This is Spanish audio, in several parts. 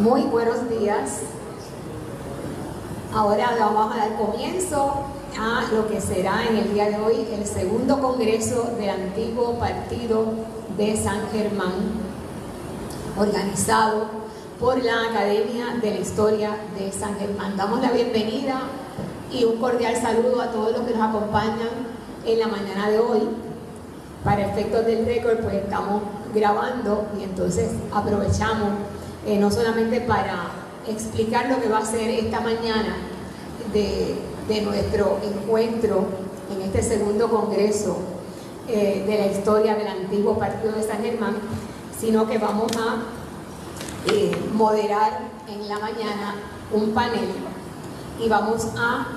Muy buenos días. Ahora vamos a dar comienzo a lo que será en el día de hoy el segundo congreso del antiguo partido de San Germán, organizado por la Academia de la Historia de San Germán. Damos la bienvenida y un cordial saludo a todos los que nos acompañan en la mañana de hoy. Para efectos del récord, pues estamos grabando y entonces aprovechamos no solamente para explicar lo que va a ser esta mañana de nuestro encuentro en este segundo congreso de la historia del antiguo partido de San Germán, sino que vamos a moderar en la mañana un panel y vamos a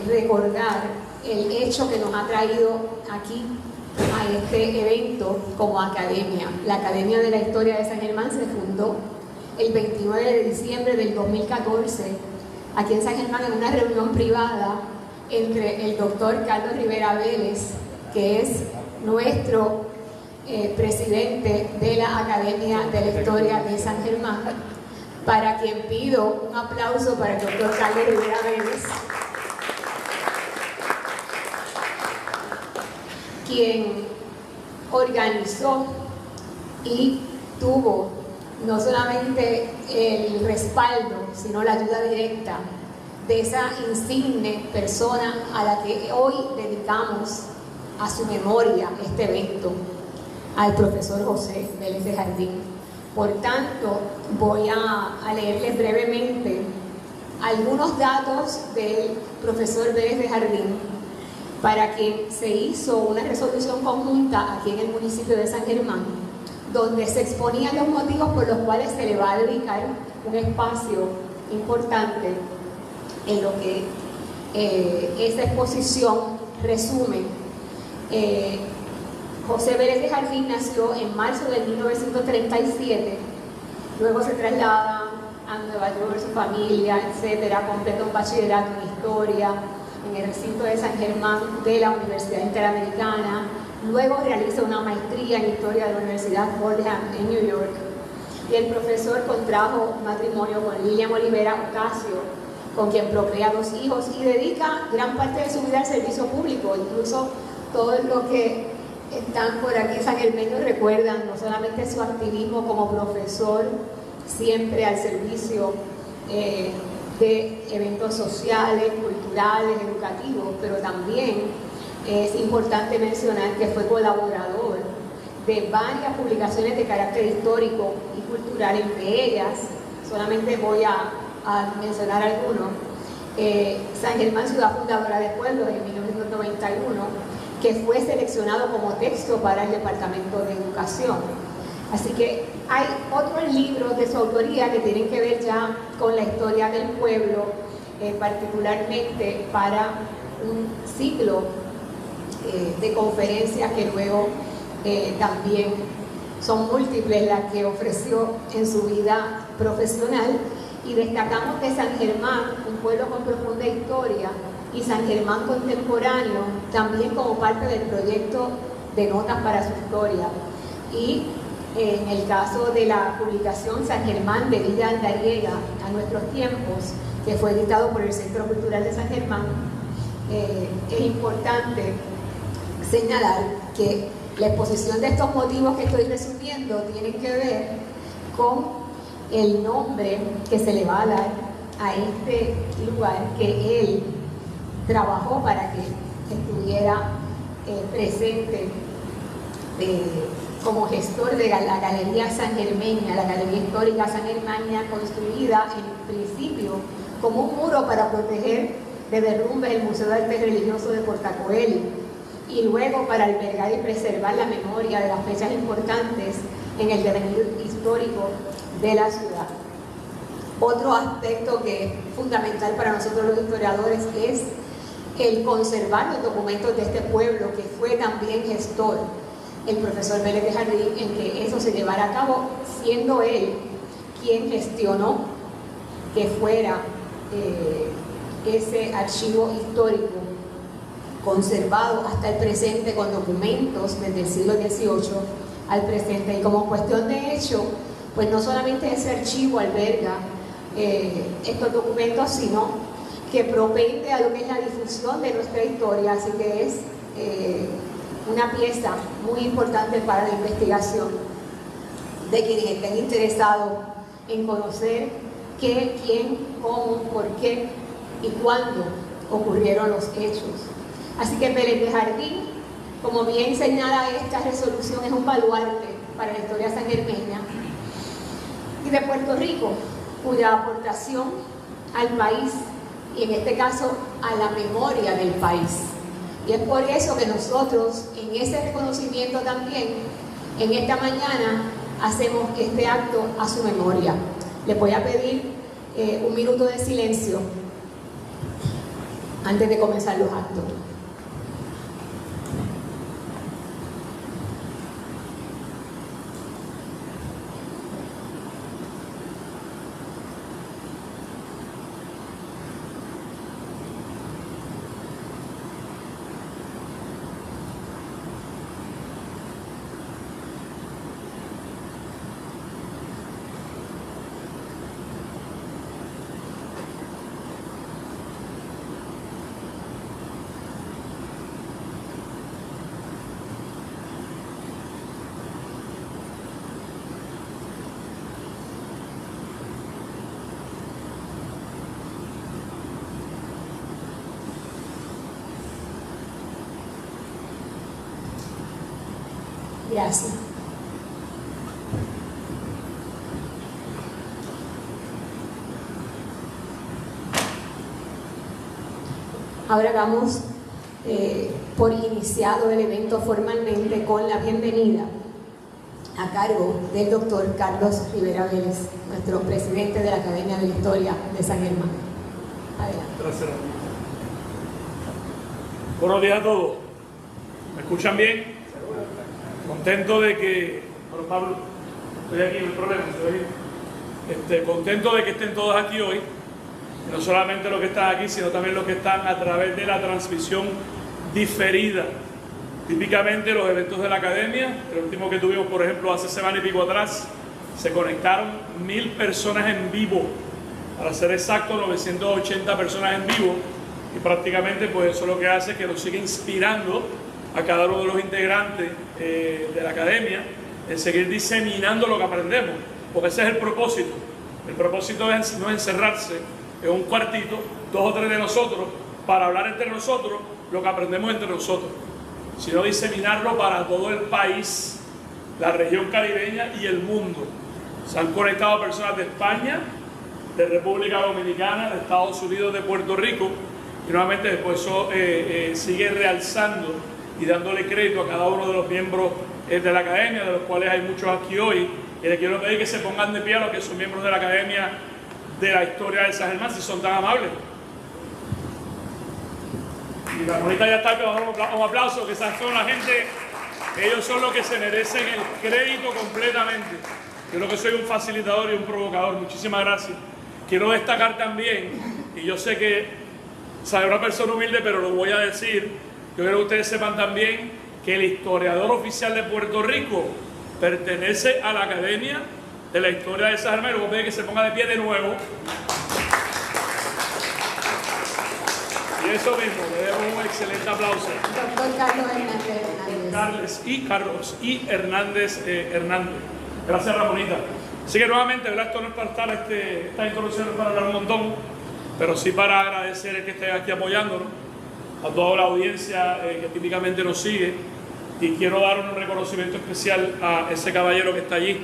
recordar el hecho que nos ha traído aquí a este evento como academia. La Academia de la Historia de San Germán se fundó el 29 de diciembre del 2014 aquí en San Germán en una reunión privada entre el doctor Carlos Rivera Vélez, que es nuestro presidente de la Academia de la Historia de San Germán, para quien pido un aplauso para el doctor Carlos Rivera Vélez, quien organizó y tuvo no solamente el respaldo, sino la ayuda directa de esa insigne persona a la que hoy dedicamos a su memoria este evento, al profesor José Vélez de Jardín. Por tanto, voy a leerles brevemente algunos datos del profesor Vélez de Jardín, para quien se hizo una resolución conjunta aquí en el municipio de San Germán, donde se exponían los motivos por los cuales se le va a dedicar un espacio importante en lo que esa exposición resume. José Vélez de Jardín nació en marzo de 1937, luego se traslada a Nueva York, su familia, etcétera, completa un bachillerato en Historia en el recinto de San Germán de la Universidad Interamericana, luego realiza una maestría en Historia de la Universidad Fordham en New York, y el profesor contrajo matrimonio con Lilian Olivera Ocasio, con quien procrea 2 hijos y dedica gran parte de su vida al servicio público. Incluso todos los que están por aquí sangermeños recuerdan no solamente su activismo como profesor, siempre al servicio de eventos sociales, culturales, educativos, pero también es importante mencionar que fue colaborador de varias publicaciones de carácter histórico y cultural, entre ellas, solamente voy a mencionar algunos, San Germán, Ciudad Fundadora de Pueblos, en 1991, que fue seleccionado como texto para el Departamento de Educación. Así que hay otros libros de su autoría que tienen que ver ya con la historia del pueblo, particularmente para un ciclo de conferencias que luego también son múltiples las que ofreció en su vida profesional. Y destacamos que San Germán, un pueblo con profunda historia, y San Germán contemporáneo, también como parte del proyecto de notas para su historia. Y en el caso de la publicación San Germán de Villa Andariega a nuestros tiempos, que fue editado por el Centro Cultural de San Germán, es importante señalar que la exposición de estos motivos que estoy resumiendo tiene que ver con el nombre que se le va a dar a este lugar que él trabajó para que estuviera presente como gestor de la Galería Sangermeña, la Galería Histórica Sangermeña, construida en principio como un muro para proteger de derrumbes el Museo de Arte Religioso de Portacoeli, y luego para albergar y preservar la memoria de las fechas importantes en el devenir histórico de la ciudad. Otro aspecto que es fundamental para nosotros los historiadores es el conservar los documentos de este pueblo, que fue también gestor el profesor Vélez de Jardín en que eso se llevara a cabo, siendo él quien gestionó que fuera ese archivo histórico conservado hasta el presente con documentos desde el siglo XVIII al presente. Y como cuestión de hecho, pues no solamente ese archivo alberga estos documentos, sino que propende a lo que es la difusión de nuestra historia, así que es una pieza muy importante para la investigación de quienes estén interesados en conocer qué, quién, cómo, por qué y cuándo ocurrieron los hechos. Así que Pérez de Jardín, como bien señala esta resolución, es un baluarte para la historia sangermeña y de Puerto Rico, cuya aportación al país y en este caso a la memoria del país. Y es por eso que nosotros en ese reconocimiento también, en esta mañana, hacemos este acto a su memoria. Les voy a pedir un minuto de silencio antes de comenzar los actos. Gracias. Ahora damos por iniciado el evento formalmente con la bienvenida a cargo del doctor Carlos Rivera Vélez, nuestro presidente de la Academia de la Historia de San Germán. Adelante. Gracias. Buenos días a todos. ¿Me escuchan bien? Contento de que... Bueno, Pablo, estoy aquí, no hay problema, estoy contento de que estén todos aquí hoy. No solamente los que están aquí, sino también los que están a través de la transmisión diferida. Típicamente los eventos de la Academia, el último que tuvimos, por ejemplo, hace semana y pico atrás, se conectaron 1000 personas en vivo. Para ser exacto, 980 personas en vivo. Y prácticamente pues eso lo que hace es que nos sigue inspirando a cada uno de los integrantes de la Academia en seguir diseminando lo que aprendemos, porque ese es el propósito. El propósito no es encerrarse en un cuartito, 2 o 3 de nosotros, para hablar entre nosotros lo que aprendemos entre nosotros, sino diseminarlo para todo el país, la región caribeña y el mundo. Se han conectado personas de España, de República Dominicana, de Estados Unidos, de Puerto Rico, y nuevamente después eso sigue realzando y dándole crédito a cada uno de los miembros de la Academia, de los cuales hay muchos aquí hoy, y les quiero pedir que se pongan de pie a los que son miembros de la Academia de la Historia de San Germán, si son tan amables. Y la bonita ya está, que vamos a dar un aplauso, que esas son la gente, ellos son los que se merecen el crédito completamente. Yo creo que soy un facilitador y un provocador, muchísimas gracias. Quiero destacar también, y yo sé que soy una persona humilde, pero lo voy a decir, yo quiero que ustedes sepan también que el historiador oficial de Puerto Rico pertenece a la Academia de la Historia de San Germán. Voy a pedir que se ponga de pie de nuevo. Y eso mismo, le demos un excelente aplauso. Doctor Carlos Hernández. Carlos I. Hernández Hernández. Gracias, Ramonita. Así que nuevamente, ¿verdad? Esto no es para estar, esta introducción no es para hablar un montón, pero sí para agradecer el que esté aquí apoyándonos, a toda la audiencia que típicamente nos sigue, y quiero dar un reconocimiento especial a ese caballero que está allí,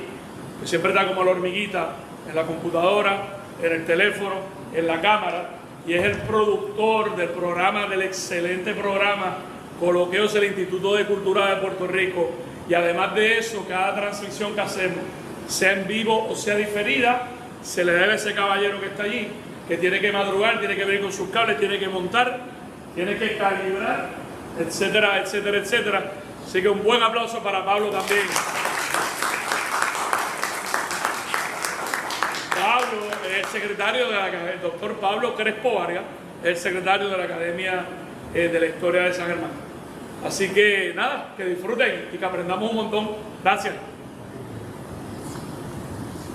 que siempre está como la hormiguita en la computadora, en el teléfono, en la cámara, y es el productor del programa, del excelente programa Coloqueos del Instituto de Cultura de Puerto Rico. Y además de eso, cada transmisión que hacemos, sea en vivo o sea diferida, se le debe a ese caballero que está allí, que tiene que madrugar, tiene que venir con sus cables, tiene que montar, tiene que calibrar, etcétera, etcétera, etcétera. Así que un buen aplauso para Pablo también. Pablo es el secretario de la Academia, el doctor Pablo Crespo Vargas, es el secretario de la Academia de la Historia de San Germán. Así que nada, que disfruten y que aprendamos un montón. Gracias.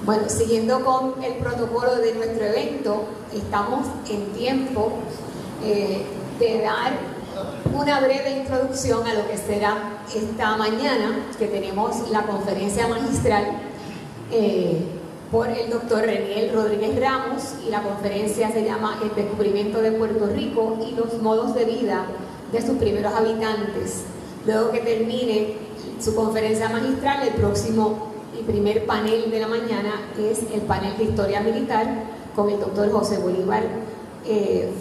Bueno, siguiendo con el protocolo de nuestro evento, estamos en tiempo de dar una breve introducción a lo que será esta mañana, que tenemos la conferencia magistral por el doctor Reniel Rodríguez Ramos, y la conferencia se llama El descubrimiento de Puerto Rico y los modos de vida de sus primeros habitantes. Luego que termine su conferencia magistral, el próximo y primer panel de la mañana es el panel de historia militar con el doctor José Bolívar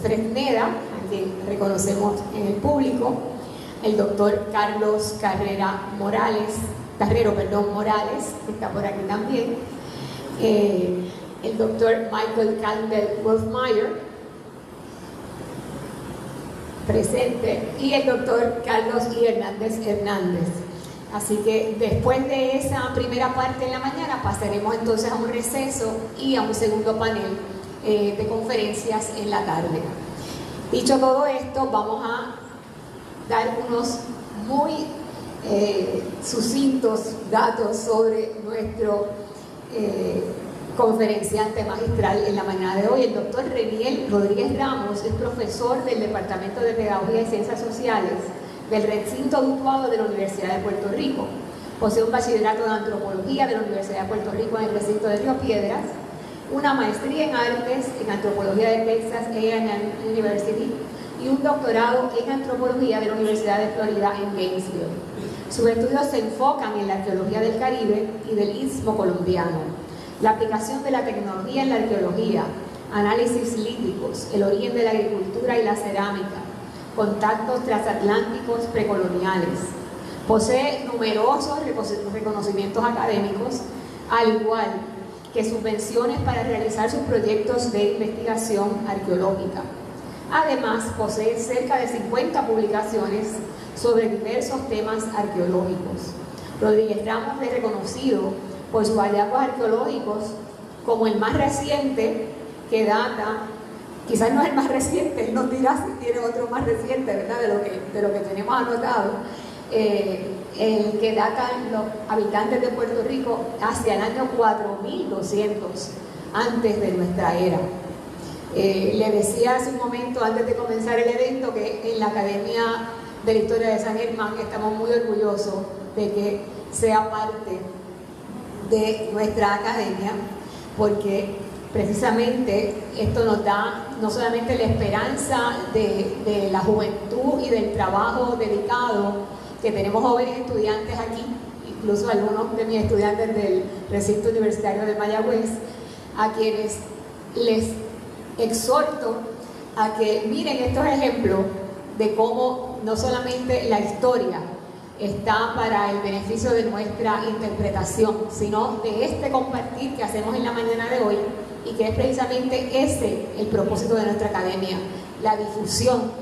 Fresneda, a quien reconocemos en el público, el doctor Carlos Morales, que está por aquí también, el doctor Michael Campbell Wolfmeyer, presente, y el doctor Carlos I. Hernández. Así que después de esa primera parte en la mañana pasaremos entonces a un receso y a un segundo panel de conferencias en la tarde. Dicho todo esto, vamos a dar unos muy sucintos datos sobre nuestro conferenciante magistral en la mañana de hoy. El doctor Reniel Rodríguez Ramos es profesor del Departamento de Pedagogía y Ciencias Sociales del recinto Utuado de la Universidad de Puerto Rico. Posee un bachillerato de antropología de la Universidad de Puerto Rico en el recinto de Río Piedras, una maestría en artes en antropología de Texas A&M University y un doctorado en antropología de la Universidad de Florida en Gainesville. Sus estudios se enfocan en la arqueología del Caribe y del Istmo colombiano, la aplicación de la tecnología en la arqueología, análisis líticos, el origen de la agricultura y la cerámica, contactos transatlánticos precoloniales. Posee numerosos reconocimientos académicos, al igual que subvenciones para realizar sus proyectos de investigación arqueológica. Además, posee cerca de 50 publicaciones sobre diversos temas arqueológicos. Rodríguez Ramos es reconocido por sus hallazgos arqueológicos, como el más reciente, que data, quizás no es el más reciente, él nos dirá si tiene otro más reciente, ¿verdad?, de lo que tenemos anotado, el que datan los habitantes de Puerto Rico hacia el año 4200 antes de nuestra era. Le decía hace un momento, antes de comenzar el evento, que en la Academia de la Historia de San Germán estamos muy orgullosos de que sea parte de nuestra academia, porque precisamente esto nos da no solamente la esperanza de la juventud y del trabajo dedicado, que tenemos jóvenes estudiantes aquí, incluso algunos de mis estudiantes del recinto universitario de Mayagüez, a quienes les exhorto a que miren estos ejemplos de cómo no solamente la historia está para el beneficio de nuestra interpretación, sino de este compartir que hacemos en la mañana de hoy, y que es precisamente ese el propósito de nuestra academia, la difusión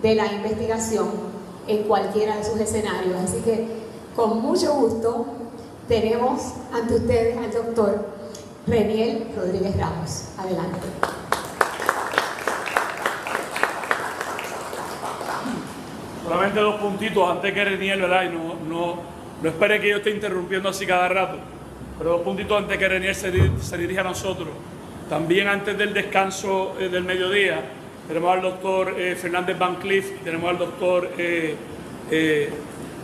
de la investigación en cualquiera de sus escenarios. Así que con mucho gusto tenemos ante ustedes al doctor Reniel Rodríguez Ramos. Adelante. Solamente dos puntitos antes que Reniel, ¿verdad? Y no espere que yo esté interrumpiendo así cada rato, pero dos puntitos antes que Reniel se dirija a nosotros. También antes del descanso del mediodía, tenemos al doctor Fernández Van Cliff, tenemos al doctor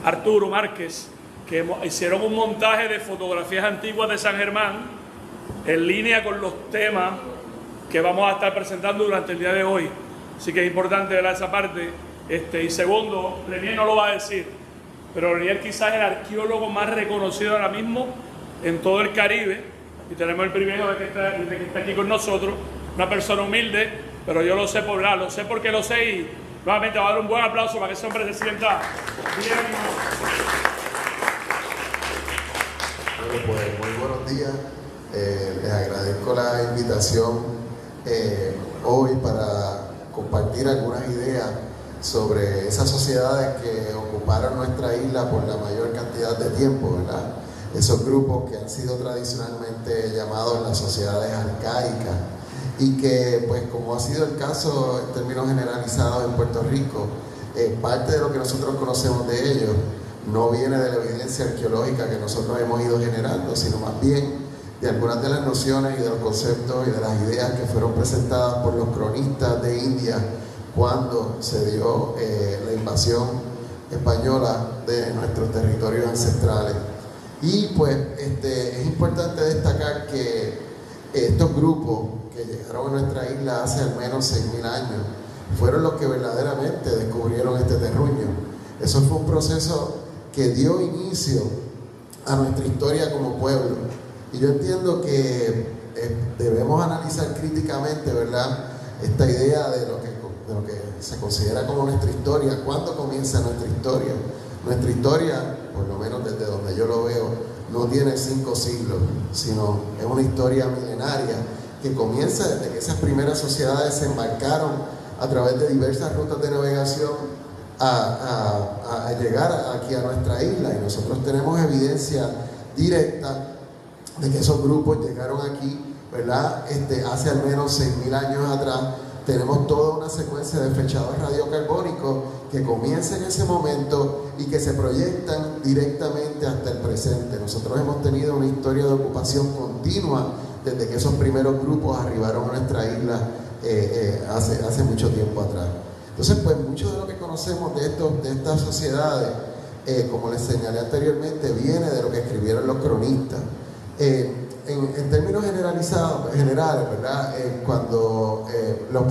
Arturo Márquez, que hicieron un montaje de fotografías antiguas de San Germán en línea con los temas que vamos a estar presentando durante el día de hoy. Así que es importante ver esa parte. Y segundo, Reniel no lo va a decir, pero Reniel quizás es el arqueólogo más reconocido ahora mismo en todo el Caribe, y tenemos el privilegio de que esté aquí con nosotros, una persona humilde, pero yo lo sé por hablar, lo sé porque lo sé, y nuevamente va a dar un buen aplauso para que ese hombre se sienta bien. Bueno, pues muy buenos días, les agradezco la invitación hoy para compartir algunas ideas sobre esas sociedades que ocuparon nuestra isla por la mayor cantidad de tiempo, ¿verdad? Esos grupos que han sido tradicionalmente llamados las sociedades arcaicas, y que, pues, como ha sido el caso en términos generalizados en Puerto Rico, parte de lo que nosotros conocemos de ellos no viene de la evidencia arqueológica que nosotros hemos ido generando, sino más bien de algunas de las nociones y de los conceptos y de las ideas que fueron presentadas por los cronistas de India cuando se dio la invasión española de nuestros territorios ancestrales. Y pues es importante destacar que estos grupos que llegaron a nuestra isla hace al menos 6.000 años fueron los que verdaderamente descubrieron este terruño. Eso fue un proceso que dio inicio a nuestra historia como pueblo. Y yo entiendo que debemos analizar críticamente, ¿verdad?, esta idea de lo que se considera como nuestra historia. ¿Cuándo comienza nuestra historia? Nuestra historia, por lo menos desde donde yo lo veo, no tiene 5 siglos, sino es una historia milenaria que comienza desde que esas primeras sociedades se embarcaron a través de diversas rutas de navegación a llegar aquí a nuestra isla. Y nosotros tenemos evidencia directa de que esos grupos llegaron aquí, ¿verdad?, hace al menos 6.000 años atrás. Tenemos toda una secuencia de fechados radiocarbónicos que comienza en ese momento y que se proyectan directamente hasta el presente. Nosotros hemos tenido una historia de ocupación continua desde que esos primeros grupos arribaron a nuestra isla hace mucho tiempo atrás. Entonces, pues mucho de lo que conocemos de estas sociedades, como les señalé anteriormente, viene de lo que escribieron los cronistas. En términos generales, ¿verdad? Cuando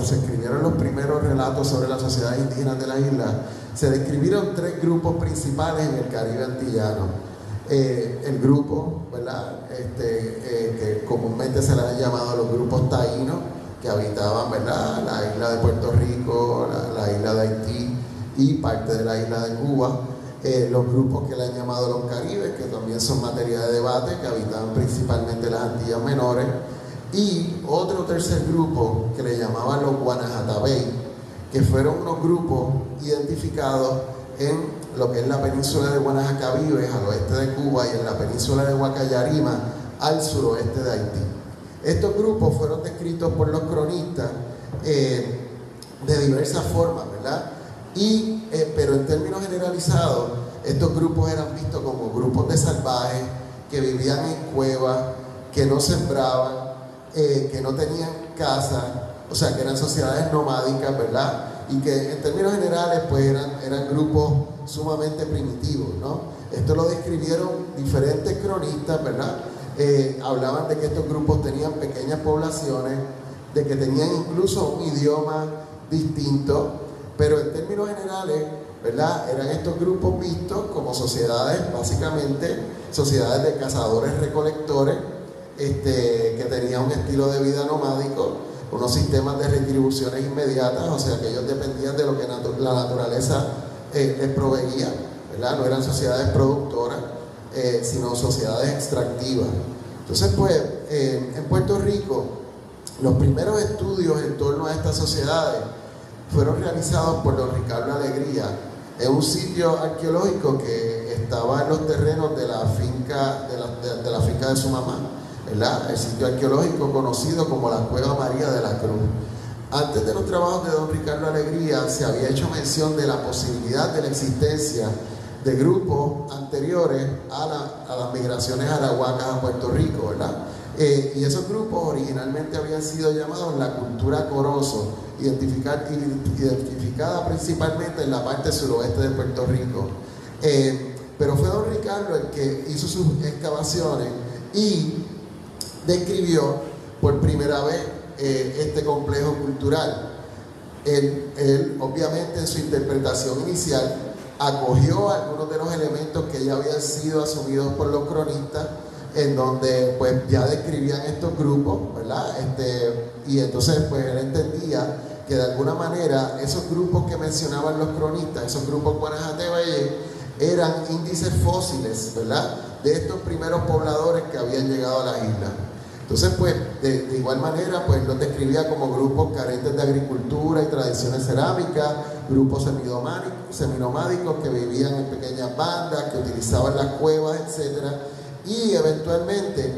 se escribieron los primeros relatos sobre las sociedades indígenas de la isla, se describieron 3 grupos principales en el Caribe antillano. El grupo, ¿verdad?, que comúnmente se les ha llamado los grupos taínos, que habitaban, ¿verdad?, la isla de Puerto Rico, la isla de Haití y parte de la isla de Cuba. Los grupos que le han llamado los caribes, que también son materia de debate, que habitaban principalmente las Antillas Menores, y otro tercer grupo que le llamaban los Guanahatabey, que fueron unos grupos identificados en lo que es la península de Guanajacavives, al oeste de Cuba, y en la península de Huacayarima, al suroeste de Haití. Estos grupos fueron descritos por los cronistas de diversas formas, ¿verdad? Pero en términos generalizados, estos grupos eran vistos como grupos de salvajes que vivían en cuevas, que no sembraban, que no tenían casa, o sea, que eran sociedades nomádicas, ¿verdad? Y que en términos generales pues eran grupos sumamente primitivos, ¿no? Esto lo describieron diferentes cronistas, ¿verdad? Hablaban de que estos grupos tenían pequeñas poblaciones, de que tenían incluso un idioma distinto, pero en términos generales, ¿verdad?, eran estos grupos vistos como sociedades, básicamente sociedades de cazadores-recolectores, que tenían un estilo de vida nomádico, unos sistemas de retribuciones inmediatas, o sea que ellos dependían de lo que la naturaleza les proveía, ¿verdad? No eran sociedades productoras, sino sociedades extractivas. Entonces, pues, en Puerto Rico, los primeros estudios en torno a estas sociedades fueron realizados por don Ricardo Alegría en un sitio arqueológico que estaba en los terrenos de la finca de su mamá, ¿verdad? El sitio arqueológico conocido como la Cueva María de la Cruz. Antes de los trabajos de don Ricardo Alegría se había hecho mención de la posibilidad de la existencia de grupos anteriores a las migraciones arahuacas a Puerto Rico, ¿verdad? Y esos grupos originalmente habían sido llamados la cultura Corozo, identificada principalmente en la parte suroeste de Puerto Rico. Pero fue don Ricardo el que hizo sus excavaciones y describió por primera vez este complejo cultural. Él, obviamente, en su interpretación inicial, acogió algunos de los elementos que ya habían sido asumidos por los cronistas, en donde pues ya describían estos grupos, ¿verdad? Y entonces pues él entendía que de alguna manera esos grupos que mencionaban los cronistas, esos grupos Guanahatabey, eran índices fósiles, ¿verdad?, de estos primeros pobladores que habían llegado a la isla. Entonces, pues, de igual manera, pues los describía como grupos carentes de agricultura y tradiciones cerámicas, grupos seminomádicos que vivían en pequeñas bandas, que utilizaban las cuevas, etc. Y eventualmente,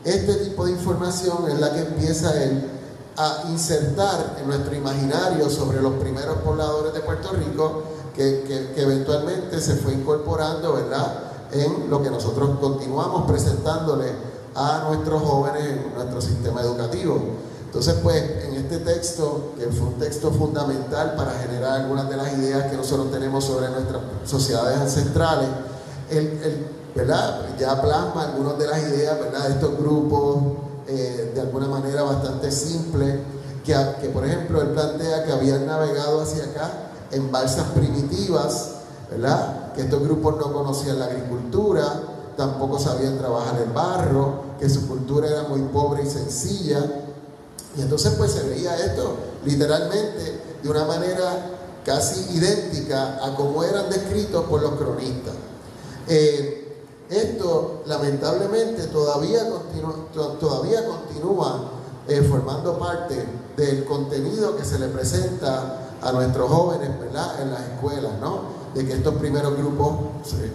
este tipo de información es la que empieza él a insertar en nuestro imaginario sobre los primeros pobladores de Puerto Rico, que eventualmente se fue incorporando, ¿verdad?, en lo que nosotros continuamos presentándole a nuestros jóvenes en nuestro sistema educativo. Entonces, pues, en este texto, que fue un texto fundamental para generar algunas de las ideas que nosotros tenemos sobre nuestras sociedades ancestrales, ¿verdad? Ya plasma algunas de las ideas, ¿verdad?, de estos grupos de alguna manera bastante simple, que por ejemplo él plantea que habían navegado hacia acá en balsas primitivas, ¿verdad?, que estos grupos no conocían la agricultura, tampoco sabían trabajar el barro, que su cultura era muy pobre y sencilla. Y entonces pues se veía esto literalmente de una manera casi idéntica a como eran descritos por los cronistas. Esto lamentablemente todavía continúa formando parte del contenido que se le presenta a nuestros jóvenes, ¿verdad?, en las escuelas, ¿no? De que estos primeros grupos,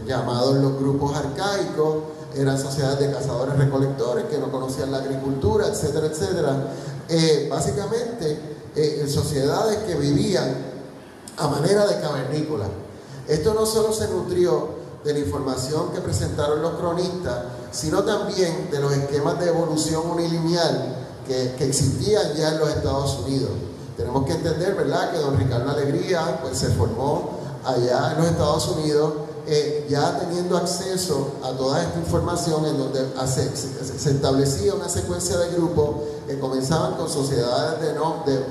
llamados los grupos arcaicos, eran sociedades de cazadores-recolectores que no conocían la agricultura, etcétera, etcétera. Básicamente, sociedades que vivían a manera de cavernícolas. Esto no solo se nutrió de la información que presentaron los cronistas, sino también de los esquemas de evolución unilineal que existían ya en los Estados Unidos. Tenemos que entender, ¿verdad?, que don Ricardo Alegría pues, se formó allá en los Estados Unidos, ya teniendo acceso a toda esta información, en donde se establecía una secuencia de grupos que comenzaban con sociedades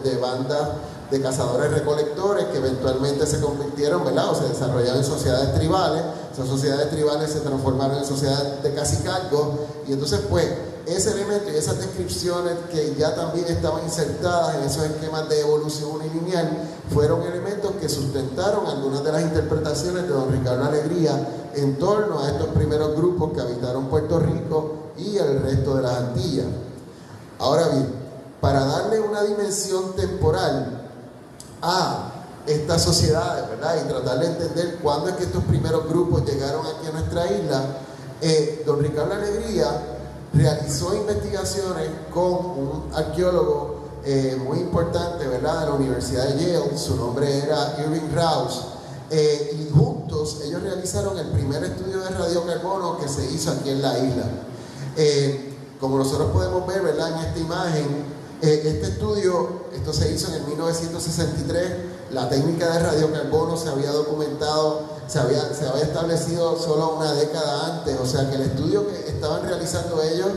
de bandas de cazadores-recolectores que eventualmente se convirtieron, ¿verdad?, o se desarrollaron en sociedades tribales. Esas sociedades tribales se transformaron en sociedades de cacicazgos, y entonces pues ese elemento y esas descripciones que ya también estaban insertadas en esos esquemas de evolución unilineal fueron elementos que sustentaron algunas de las interpretaciones de don Ricardo Alegría en torno a estos primeros grupos que habitaron Puerto Rico y el resto de las Antillas. Ahora bien, para darle una dimensión temporal a estas sociedades, ¿verdad?, y tratar de entender cuándo es que estos primeros grupos llegaron aquí a nuestra isla, don Ricardo Alegría realizó investigaciones con un arqueólogo muy importante, ¿verdad?, de la Universidad de Yale. Su nombre era Irving Rouse, y juntos ellos realizaron el primer estudio de radiocarbono que se hizo aquí en la isla. Como nosotros podemos ver, ¿verdad?, en esta imagen, este estudio, esto se hizo en el 1963, la técnica de radiocarbono se había documentado, se había establecido solo una década antes, o sea que el estudio que estaban realizando ellos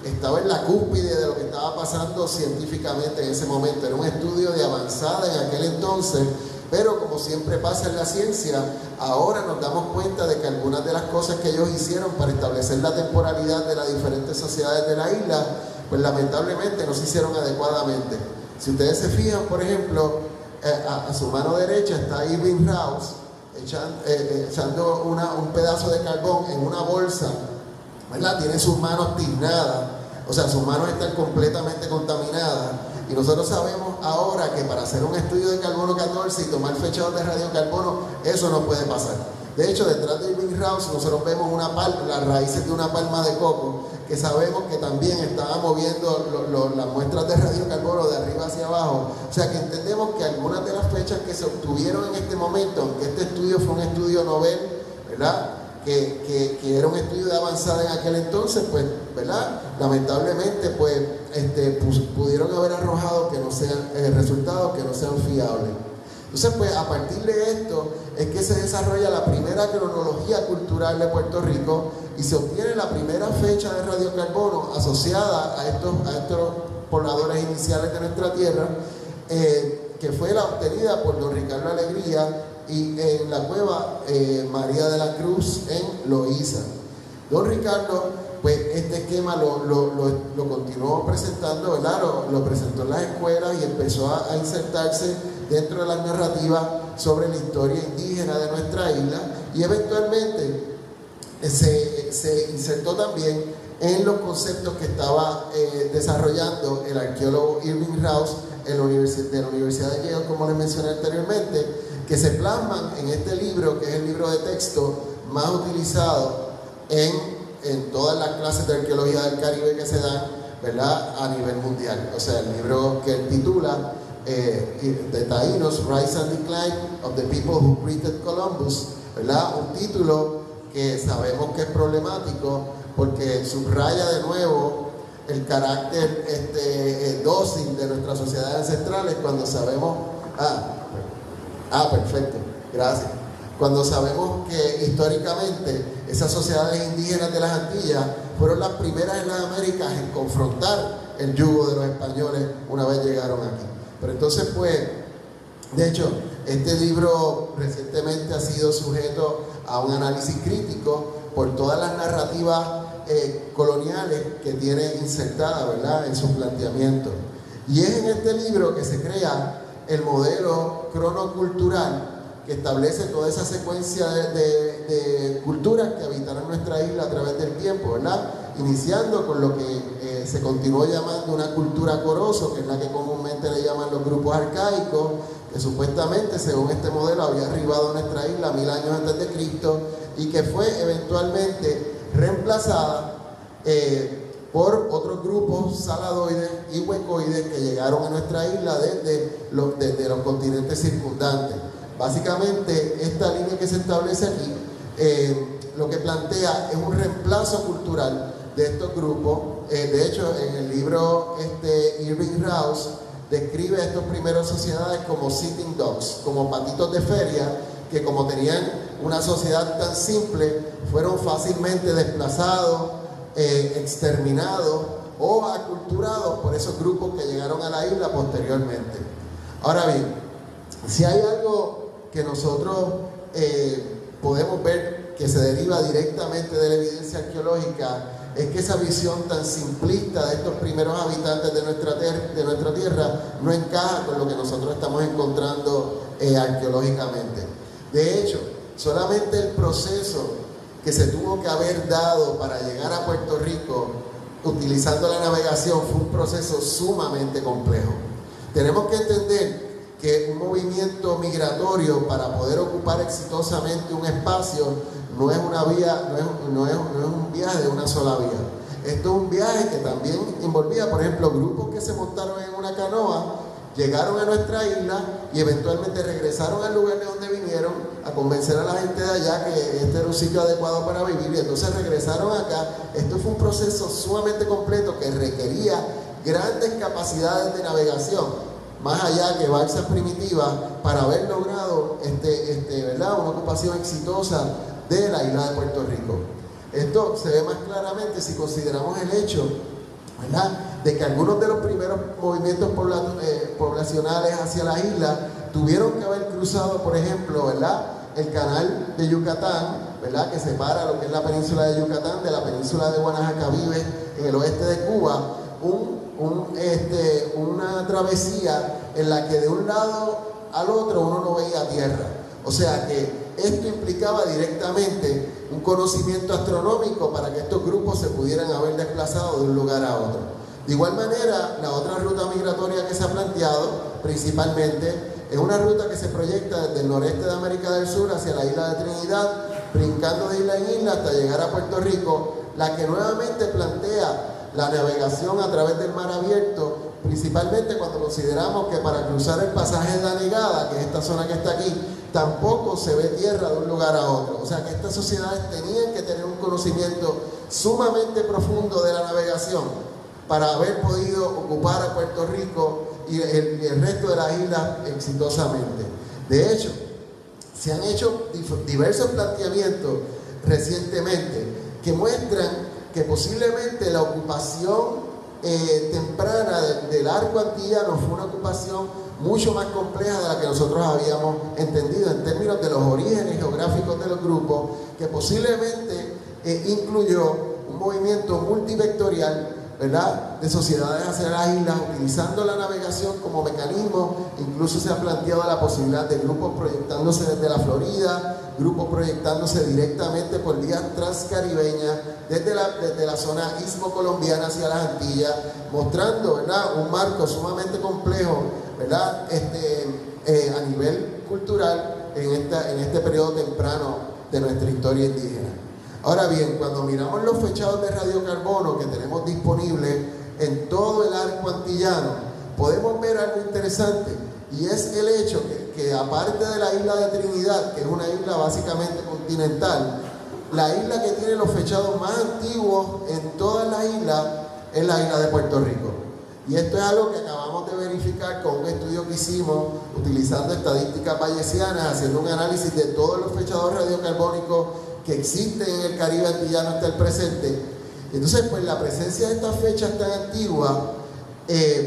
estaba en la cúspide de lo que estaba pasando científicamente en ese momento. Era un estudio de avanzada en aquel entonces, pero como siempre pasa en la ciencia, ahora nos damos cuenta de que algunas de las cosas que ellos hicieron para establecer la temporalidad de las diferentes sociedades de la isla, pues lamentablemente no se hicieron adecuadamente. Si ustedes se fijan, por ejemplo, a su mano derecha está Irving Rouse echando un pedazo de carbón en una bolsa, ¿verdad? Tiene sus manos tiznadas, o sea, sus manos están completamente contaminadas. Y nosotros sabemos ahora que para hacer un estudio de carbono 14 y tomar fechados de radiocarbono, eso no puede pasar. De hecho, detrás de Irving Rouse nosotros vemos las raíces de una palma de coco, que sabemos que también estaba moviendo las muestras de radiocarbono de arriba hacia abajo. O sea que entendemos que algunas de las fechas que se obtuvieron en este momento, aunque este estudio fue un estudio Nobel, ¿verdad?, que era un estudio de avanzada en aquel entonces, pues, ¿verdad?, lamentablemente pues pudieron haber arrojado que no sean resultados que no sean fiables. Entonces, pues, a partir de esto es que se desarrolla la primera cronología cultural de Puerto Rico y se obtiene la primera fecha de radiocarbono asociada a estos pobladores iniciales de nuestra tierra, que fue la obtenida por don Ricardo Alegría y en la cueva María de la Cruz en Loíza. Don Ricardo, pues este esquema lo continuó presentando, ¿verdad? Lo presentó en las escuelas y empezó a insertarse dentro de las narrativas sobre la historia indígena de nuestra isla, y eventualmente se insertó también en los conceptos que estaba desarrollando el arqueólogo Irving Rouse de la Universidad de Yale, como les mencioné anteriormente, que se plasman en este libro, que es el libro de texto más utilizado en todas las clases de arqueología del Caribe que se dan, ¿verdad?, a nivel mundial. O sea, el libro que él titula The Taínos, Rise and Decline of the People Who Greeted Columbus, ¿verdad?, un título que sabemos que es problemático porque subraya de nuevo el carácter dócil de nuestras sociedades ancestrales cuando sabemos... perfecto, gracias. Cuando sabemos que históricamente esas sociedades indígenas de las Antillas fueron las primeras en las Américas en confrontar el yugo de los españoles una vez llegaron aquí. Pero entonces, pues, de hecho, este libro recientemente ha sido sujeto a un análisis crítico por todas las narrativas coloniales que tiene insertadas, ¿verdad?, en su planteamiento. Y es en este libro que se crea el modelo cronocultural que establece toda esa secuencia de culturas que habitaron nuestra isla a través del tiempo, ¿verdad? Iniciando con lo que se continuó llamando una cultura corozo, que es la que comúnmente le llaman los grupos arcaicos, que supuestamente, según este modelo, había arribado a nuestra isla 1000 años antes de Cristo y que fue eventualmente reemplazada por otros grupos saladoides y huecoides que llegaron a nuestra isla desde los continentes circundantes. Básicamente, esta línea que se establece aquí lo que plantea es un reemplazo cultural de estos grupos. De hecho, en el libro Irving Rouse describe a estas primeras sociedades como sitting dogs, como patitos de feria, que como tenían una sociedad tan simple, fueron fácilmente desplazados, exterminados o aculturados por esos grupos que llegaron a la isla posteriormente. Ahora bien, si hay algo que nosotros podemos ver que se deriva directamente de la evidencia arqueológica, es que esa visión tan simplista de estos primeros habitantes de nuestra tierra no encaja con lo que nosotros estamos encontrando arqueológicamente. De hecho, solamente el proceso que se tuvo que haber dado para llegar a Puerto Rico utilizando la navegación fue un proceso sumamente complejo. Tenemos que entender que un movimiento migratorio para poder ocupar exitosamente un espacio no es una vía, no es un viaje de una sola vía. Esto es un viaje que también envolvía, por ejemplo, grupos que se montaron en una canoa, llegaron a nuestra isla y eventualmente regresaron al lugar de donde vinieron a convencer a la gente de allá que este era un sitio adecuado para vivir, y entonces regresaron acá. Esto fue un proceso sumamente completo que requería grandes capacidades de navegación, más allá que balsas primitivas, para haber logrado ¿verdad?, una ocupación exitosa de la isla de Puerto Rico. Esto se ve más claramente si consideramos el hecho, ¿verdad?, de que algunos de los primeros movimientos poblacionales hacia la isla tuvieron que haber cruzado, por ejemplo, ¿verdad?, el canal de Yucatán, ¿verdad?, que separa lo que es la península de Yucatán de la península de Guanajacavive en el oeste de Cuba. Una travesía en la que de un lado al otro uno no veía tierra. O sea que esto implicaba directamente un conocimiento astronómico para que estos grupos se pudieran haber desplazado de un lugar a otro. De igual manera, la otra ruta migratoria que se ha planteado principalmente es una ruta que se proyecta desde el noreste de América del Sur hacia la isla de Trinidad, brincando de isla en isla hasta llegar a Puerto Rico, la que nuevamente plantea la navegación a través del mar abierto, principalmente cuando consideramos que para cruzar el pasaje de la Negada, que es esta zona que está aquí, tampoco se ve tierra de un lugar a otro. O sea que estas sociedades tenían que tener un conocimiento sumamente profundo de la navegación para haber podido ocupar a Puerto Rico y el resto de las islas exitosamente. De hecho, se han hecho diversos planteamientos recientemente que muestran que posiblemente la ocupación temprana del arco antillano fue una ocupación mucho más compleja de la que nosotros habíamos entendido en términos de los orígenes geográficos de los grupos, que posiblemente incluyó un movimiento multivectorial, ¿verdad?, de sociedades hacia las islas, utilizando la navegación como mecanismo. Incluso se ha planteado la posibilidad de grupos proyectándose desde la Florida, grupos proyectándose directamente por vías transcaribeñas desde la zona istmo-colombiana hacia las Antillas, mostrando, ¿verdad?, un marco sumamente complejo, ¿verdad?, a nivel cultural en este periodo temprano de nuestra historia indígena. Ahora bien, cuando miramos los fechados de radiocarbono que tenemos disponibles en todo el arco antillano, podemos ver algo interesante, y es el hecho que aparte de la isla de Trinidad, que es una isla básicamente continental, la isla que tiene los fechados más antiguos en todas las islas es la isla de Puerto Rico. Y esto es algo que acabamos de verificar con un estudio que hicimos utilizando estadísticas bayesianas, haciendo un análisis de todos los fechados radiocarbónicos que existen en el Caribe antillano hasta el presente. Entonces, pues la presencia de estas fechas tan antiguas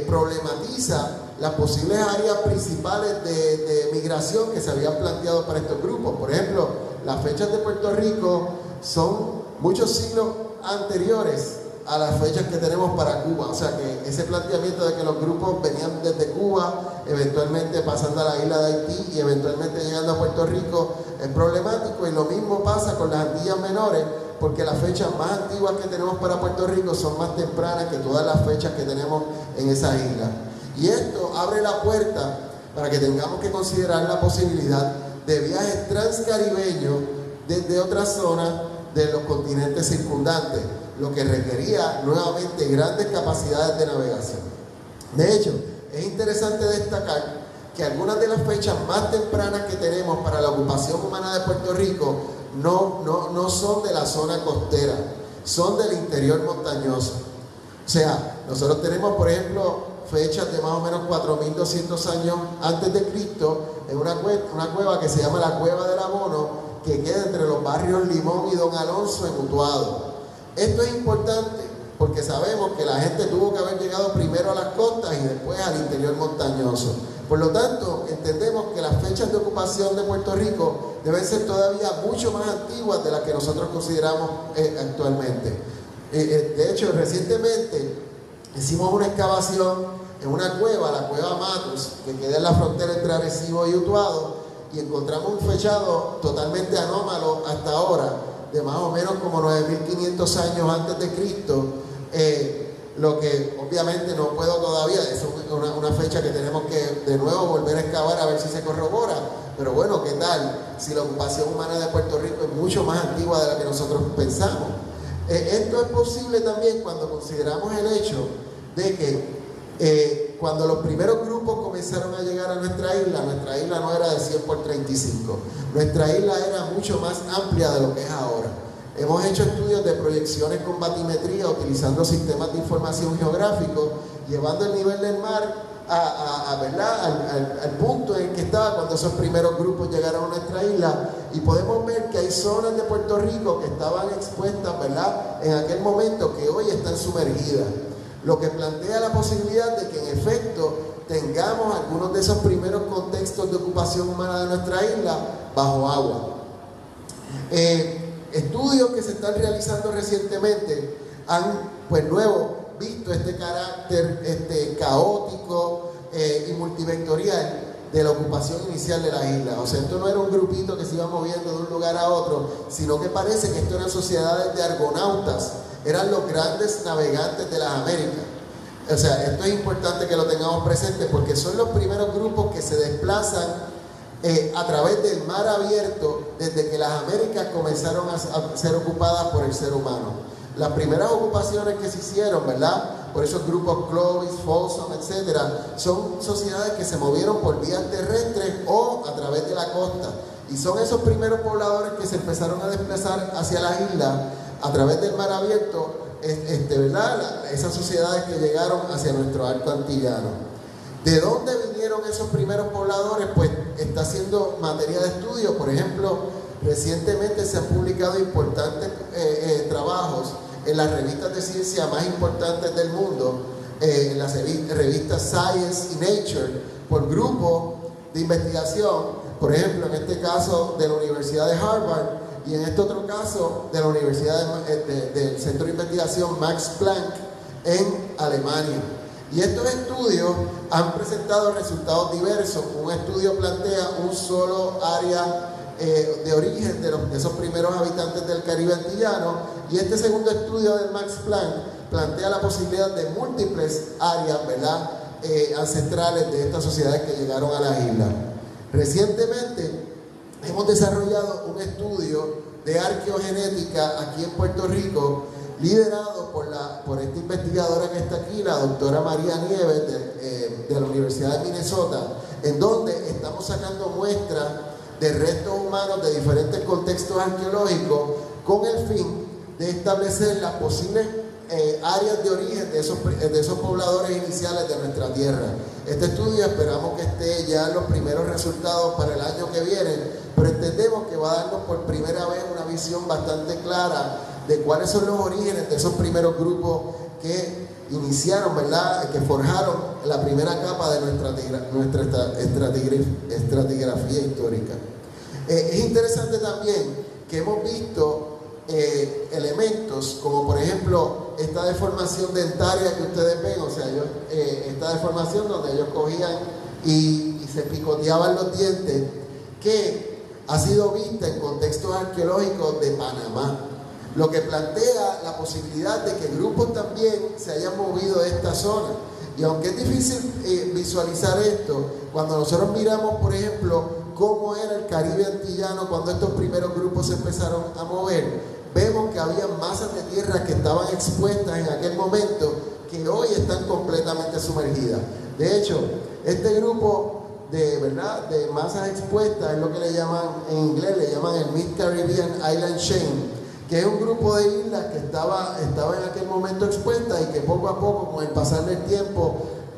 problematiza las posibles áreas principales de migración que se habían planteado para estos grupos. Por ejemplo, las fechas de Puerto Rico son muchos siglos anteriores a las fechas que tenemos para Cuba. O sea que ese planteamiento de que los grupos venían desde Cuba, eventualmente pasando a la isla de Haití y eventualmente llegando a Puerto Rico es problemático, y lo mismo pasa con las Antillas Menores, porque las fechas más antiguas que tenemos para Puerto Rico son más tempranas que todas las fechas que tenemos en esas islas. Y esto abre la puerta para que tengamos que considerar la posibilidad de viajes transcaribeños desde otras zonas de los continentes circundantes, lo que requería nuevamente grandes capacidades de navegación. De hecho, es interesante destacar que algunas de las fechas más tempranas que tenemos para la ocupación humana de Puerto Rico no son de la zona costera, son del interior montañoso. O sea, nosotros tenemos, por ejemplo, fechas de más o menos 4.200 años antes de Cristo en una cueva que se llama la Cueva del Abono, que queda entre los barrios Limón y Don Alonso en Utuado. Esto es importante porque sabemos que la gente tuvo que haber llegado primero a las costas y después al interior montañoso. Por lo tanto, entendemos que las fechas de ocupación de Puerto Rico deben ser todavía mucho más antiguas de las que nosotros consideramos actualmente. De hecho, recientemente hicimos una excavación en una cueva, la Cueva Matus, que queda en la frontera entre Arecibo y Utuado, y encontramos un fechado totalmente anómalo hasta ahora, de más o menos como 9.500 años antes de Cristo, lo que obviamente no puedo todavía, es una fecha que tenemos que de nuevo volver a excavar a ver si se corrobora, pero bueno, ¿qué tal si la ocupación humana de Puerto Rico es mucho más antigua de la que nosotros pensamos? Esto es posible también cuando consideramos el hecho de que cuando los primeros grupos comenzaron a llegar a nuestra isla no era de 100 por 35, nuestra isla era mucho más amplia de lo que es ahora. Hemos hecho estudios de proyecciones con batimetría utilizando sistemas de información geográfico, llevando el nivel del mar al punto en que estaba cuando esos primeros grupos llegaron a nuestra isla, y podemos ver que hay zonas de Puerto Rico que estaban expuestas, ¿verdad?, en aquel momento, que hoy están sumergidas, lo que plantea la posibilidad de que en efecto tengamos algunos de esos primeros contextos de ocupación humana de nuestra isla bajo agua. Estudios que se están realizando recientemente han, pues, visto este carácter caótico y multivectorial de la ocupación inicial de la isla. O sea, esto no era un grupito que se iba moviendo de un lugar a otro, sino que parece que esto eran sociedades de argonautas, eran los grandes navegantes de las Américas. O sea, esto es importante que lo tengamos presente porque son los primeros grupos que se desplazan a través del mar abierto desde que las Américas comenzaron a ser ocupadas por el ser humano. Las primeras ocupaciones que se hicieron, ¿verdad?, por esos grupos Clovis, Folsom, etcétera, son sociedades que se movieron por vías terrestres o a través de la costa. Y son esos primeros pobladores que se empezaron a desplazar hacia las islas a través del mar abierto, ¿verdad?, esas sociedades que llegaron hacia nuestro arco antillano. ¿De dónde vinieron esos primeros pobladores? Pues está siendo materia de estudio. Por ejemplo, recientemente se han publicado importantes trabajos en las revistas de ciencia más importantes del mundo, en las revistas Science y Nature, por grupos de investigación, por ejemplo, en este caso de la Universidad de Harvard y en este otro caso de la Universidad del Centro de Investigación Max Planck en Alemania. Y estos estudios han presentado resultados diversos. Un estudio plantea un solo área de origen de esos primeros habitantes del Caribe antillano, y este segundo estudio del Max Planck plantea la posibilidad de múltiples áreas, ¿verdad?, ancestrales de estas sociedades que llegaron a las islas. Recientemente hemos desarrollado un estudio de arqueogenética aquí en Puerto Rico, liderado por esta investigadora que está aquí, la doctora María Nieves de la Universidad de Minnesota, en donde estamos sacando muestras de restos humanos de diferentes contextos arqueológicos con el fin de establecer las posibles áreas de origen de esos pobladores iniciales de nuestra tierra. Este estudio esperamos que esté ya en los primeros resultados para el año que viene, pero entendemos que va a darnos por primera vez una visión bastante clara de cuáles son los orígenes de esos primeros grupos que iniciaron, ¿verdad?, que forjaron la primera capa de nuestra estratigrafía histórica. Es interesante también que hemos visto elementos como, por ejemplo, esta deformación dentaria que ustedes ven, o sea, esta deformación donde ellos cogían y se picoteaban los dientes, que ha sido vista en contextos arqueológicos de Panamá, lo que plantea la posibilidad de que grupos también se hayan movido de esta zona. Y aunque es difícil visualizar esto, cuando nosotros miramos, por ejemplo, cómo era el Caribe antillano cuando estos primeros grupos se empezaron a mover, vemos que había masas de tierra que estaban expuestas en aquel momento que hoy están completamente sumergidas. De hecho, este grupo de masas expuestas es lo que le llaman, en inglés le llaman el Mid-Caribbean Island Chain, que es un grupo de islas que estaba en aquel momento expuesta y que poco a poco, con el pasar del tiempo,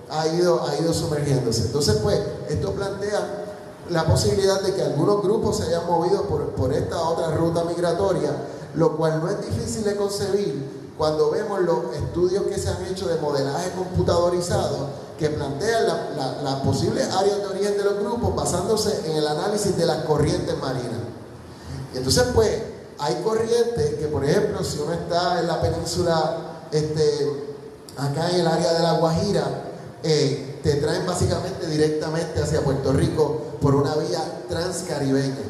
ha ido sumergiéndose. Entonces, pues, esto plantea la posibilidad de que algunos grupos se hayan movido por esta otra ruta migratoria, lo cual no es difícil de concebir cuando vemos los estudios que se han hecho de modelaje computadorizado que plantean las posibles áreas de origen de los grupos basándose en el análisis de las corrientes marinas. Y entonces, pues, hay corrientes que, por ejemplo, si uno está en la península, acá en el área de La Guajira, te traen básicamente directamente hacia Puerto Rico por una vía transcaribeña.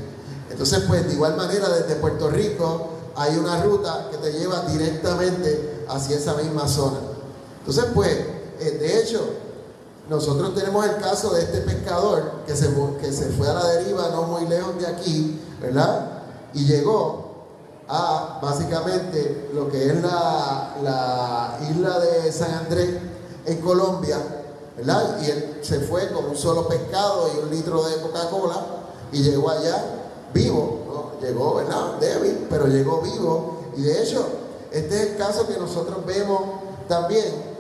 Entonces, pues, de igual manera, desde Puerto Rico hay una ruta que te lleva directamente hacia esa misma zona. Entonces, pues, de hecho, nosotros tenemos el caso de este pescador que se fue a la deriva no muy lejos de aquí, ¿verdad? Y llegó a básicamente lo que es la isla de San Andrés en Colombia, ¿verdad? Y él se fue con un solo pescado y 1 litro de Coca-Cola y llegó allá vivo, ¿no? Llegó, ¿verdad?, débil, pero llegó vivo. Y de hecho, este es el caso que nosotros vemos también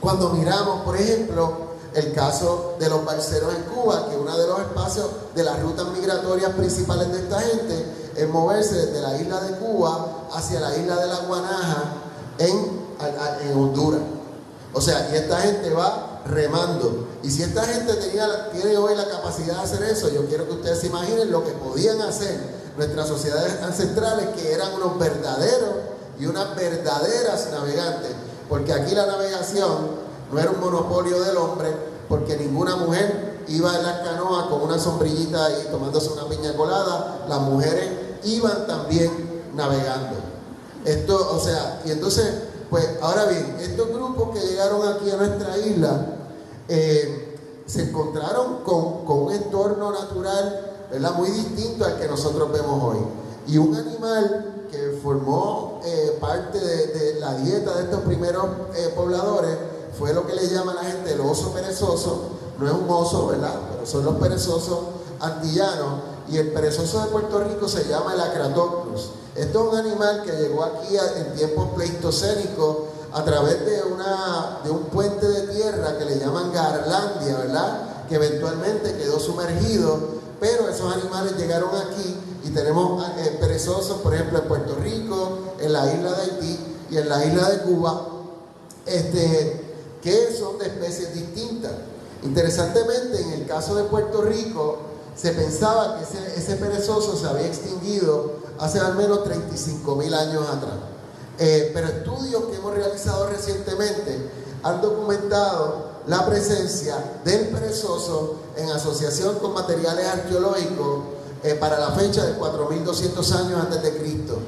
cuando miramos, por ejemplo, el caso de los balseros en Cuba, que uno de los espacios de las rutas migratorias principales de esta gente es moverse desde la isla de Cuba hacia la isla de La Guanaja en Honduras. O sea, y esta gente va remando. Y si esta gente tiene hoy la capacidad de hacer eso, yo quiero que ustedes se imaginen lo que podían hacer nuestras sociedades ancestrales, que eran unos verdaderos y unas verdaderas navegantes. Porque aquí la navegación no era un monopolio del hombre, porque ninguna mujer iba en las canoas con una sombrillita y tomándose una piña colada. Las mujeres iban también navegando. Esto, o sea, y entonces, pues, ahora bien, estos grupos que llegaron aquí a nuestra isla se encontraron con un entorno natural, ¿verdad?, muy distinto al que nosotros vemos hoy. Y un animal que formó parte de la dieta de estos primeros pobladores fue lo que le llama a la gente el oso perezoso. No es un oso, ¿verdad?, pero son los perezosos antillanos. Y el perezoso de Puerto Rico se llama el Acratocnus. Esto es un animal que llegó aquí en tiempos pleistocénicos a través de un puente de tierra que le llaman Garlandia, ¿verdad?, que eventualmente quedó sumergido. Pero esos animales llegaron aquí y tenemos perezosos, por ejemplo, en Puerto Rico, en la isla de Haití y en la isla de Cuba, que son de especies distintas. Interesantemente, en el caso de Puerto Rico, se pensaba que ese perezoso se había extinguido hace al menos 35.000 años atrás. Pero estudios que hemos realizado recientemente han documentado la presencia del perezoso en asociación con materiales arqueológicos para la fecha de 4.200 años antes de Cristo.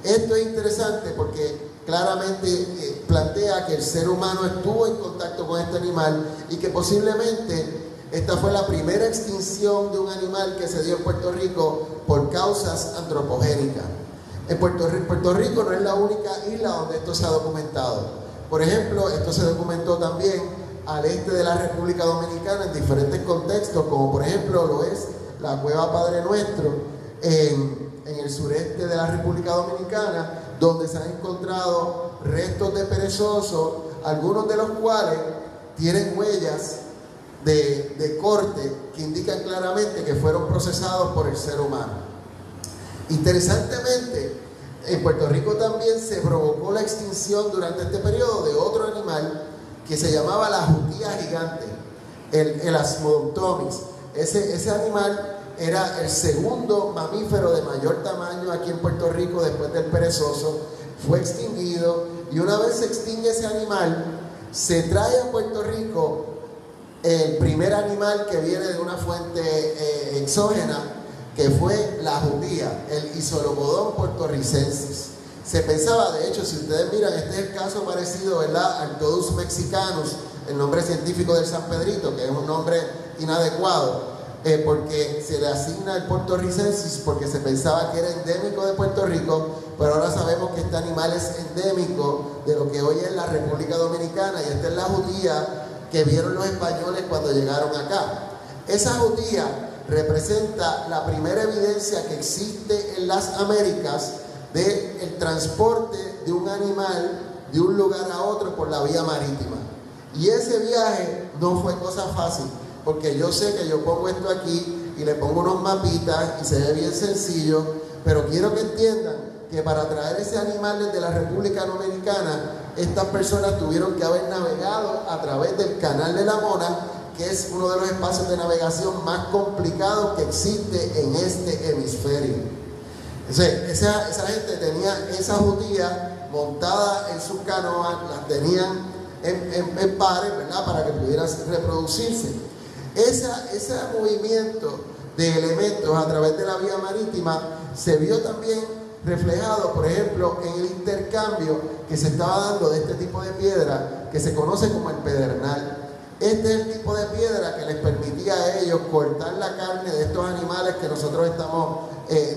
Esto es interesante porque claramente plantea que el ser humano estuvo en contacto con este animal y que posiblemente esta fue la primera extinción de un animal que se dio en Puerto Rico por causas antropogénicas. En Puerto Rico no es la única isla donde esto se ha documentado. Por ejemplo, esto se documentó también al este de la República Dominicana en diferentes contextos, como por ejemplo lo es la Cueva Padre Nuestro en el sureste de la República Dominicana, donde se han encontrado restos de perezosos, algunos de los cuales tienen huellas de corte que indican claramente que fueron procesados por el ser humano. Interesantemente, en Puerto Rico también se provocó la extinción durante este periodo de otro animal que se llamaba la jutía gigante, el Asmodontomys. Ese animal era el segundo mamífero de mayor tamaño aquí en Puerto Rico después del perezoso. Fue extinguido, y una vez se extingue ese animal, se trae a Puerto Rico el primer animal que viene de una fuente exógena, que fue la jutía, el Isolopodon puertorricensis. Se pensaba, de hecho, si ustedes miran, este es el caso parecido, ¿verdad?, al Todus mexicanus, el nombre científico del San Pedrito, que es un nombre inadecuado, porque se le asigna el puertorricensis porque se pensaba que era endémico de Puerto Rico, pero ahora sabemos que este animal es endémico de lo que hoy es la República Dominicana, y esta es la jutía que vieron los españoles cuando llegaron acá. Esa jutía representa la primera evidencia que existe en las Américas del transporte de un animal de un lugar a otro por la vía marítima. Y ese viaje no fue cosa fácil, porque yo sé que yo pongo esto aquí y le pongo unos mapitas y se ve bien sencillo, pero quiero que entiendan que para traer ese animal desde la República Dominicana, estas personas tuvieron que haber navegado a través del Canal de la Mona, que es uno de los espacios de navegación más complicados que existe en este hemisferio. Entonces, esa gente tenía esa jutía montada en sus canoas, las tenían en pares, ¿verdad?, para que pudieran reproducirse. Ese movimiento de elementos a través de la vía marítima se vio también reflejado, por ejemplo, en el intercambio que se estaba dando de este tipo de piedra que se conoce como el pedernal. Este es el tipo de piedra que les permitía a ellos cortar la carne de estos animales que nosotros estamos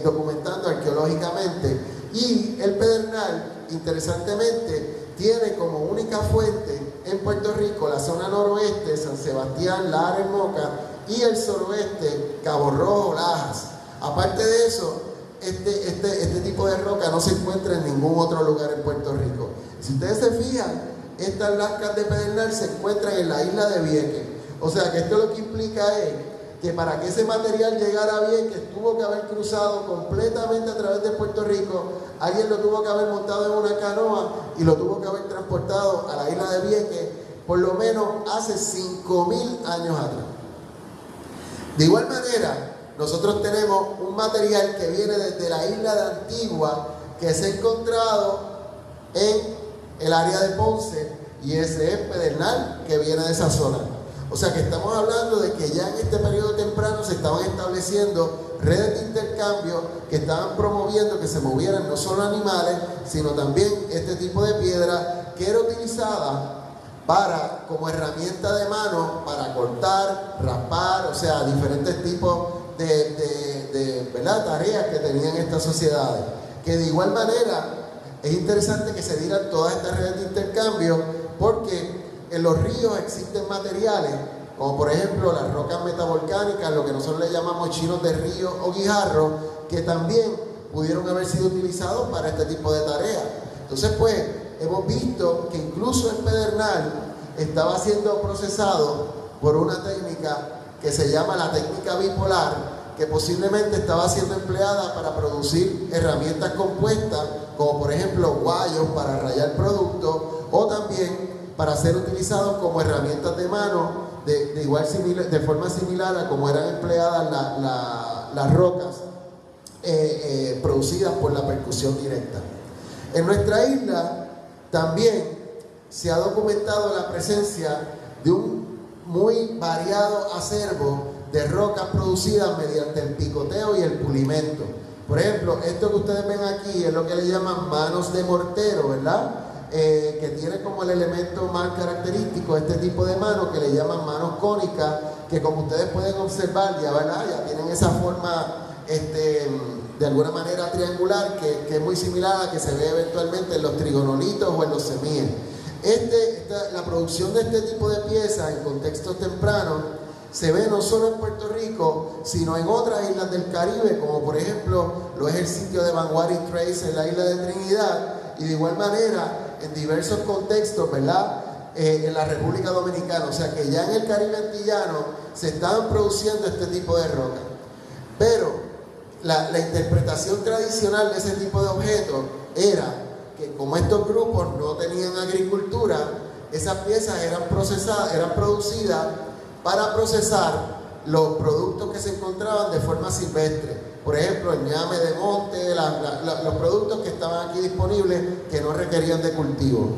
documentando arqueológicamente. Y el pedernal, interesantemente, tiene como única fuente en Puerto Rico la zona noroeste, San Sebastián, Lares, Moca, y el suroeste, Cabo Rojo, Lajas. Aparte de eso, este tipo de roca no se encuentra en ningún otro lugar en Puerto Rico. Si ustedes se fijan, estas lascas de pedernal se encuentran en la isla de Vieques. O sea que esto lo que implica es que para que ese material llegara a Vieques tuvo que haber cruzado completamente a través de Puerto Rico. Alguien lo tuvo que haber montado en una canoa y lo tuvo que haber transportado a la isla de Vieques por lo menos hace 5,000 años atrás. De igual manera, nosotros tenemos un material que viene desde la isla de Antigua, que se ha encontrado en el área de Ponce, y ese es pedernal que viene de esa zona. O sea que estamos hablando de que ya en este periodo temprano se estaban estableciendo redes de intercambio que estaban promoviendo que se movieran no solo animales, sino también este tipo de piedra que era utilizada como herramienta de mano para cortar, raspar, o sea, diferentes tipos de ¿verdad?, tareas que tenían estas sociedades. Que de igual manera es interesante que se dieran todas estas redes de intercambio, porque en los ríos existen materiales como por ejemplo las rocas metavolcánicas, lo que nosotros le llamamos chinos de río o guijarros, que también pudieron haber sido utilizados para este tipo de tareas. Entonces pues hemos visto que incluso el pedernal estaba siendo procesado por una técnica que se llama la técnica bipolar, que posiblemente estaba siendo empleada para producir herramientas compuestas, como por ejemplo guayos para rayar productos, o también para ser utilizados como herramientas de mano, de forma similar a como eran empleadas las rocas producidas por la percusión directa. En nuestra isla también se ha documentado la presencia de un muy variado acervo de rocas producidas mediante el picoteo y el pulimento. Por ejemplo, esto que ustedes ven aquí es lo que le llaman manos de mortero, ¿verdad? Que tiene como el elemento más característico este tipo de manos que le llaman manos cónicas, que como ustedes pueden observar ya tienen esa forma de alguna manera triangular, que es muy similar a la que se ve eventualmente en los trigonolitos o en los semíes. La producción de este tipo de piezas en contextos tempranos se ve no solo en Puerto Rico, sino en otras islas del Caribe, como por ejemplo lo es el sitio de Vanguard Trace en la isla de Trinidad, y de igual manera en diversos contextos, ¿verdad? En la República Dominicana. O sea que ya en el Caribe antillano se estaban produciendo este tipo de roca. Pero la interpretación tradicional de ese tipo de objetos era que como estos grupos no tenían agricultura, esas piezas eran producidas para procesar los productos que se encontraban de forma silvestre. Por ejemplo, el ñame de monte, los productos que estaban aquí disponibles que no requerían de cultivo.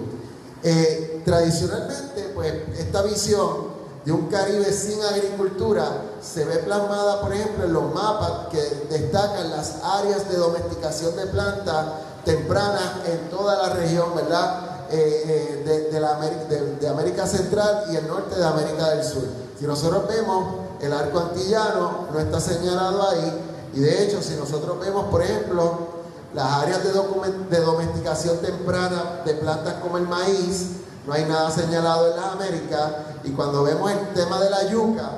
Tradicionalmente, pues, esta visión de un Caribe sin agricultura se ve plasmada, por ejemplo, en los mapas que destacan las áreas de domesticación de plantas tempranas en toda la región, ¿verdad? De América Central y el norte de América del Sur. Si nosotros vemos, el arco antillano no está señalado ahí, y de hecho, si nosotros vemos, por ejemplo, las áreas de domesticación temprana de plantas como el maíz, no hay nada señalado en las Américas. Y cuando vemos el tema de la yuca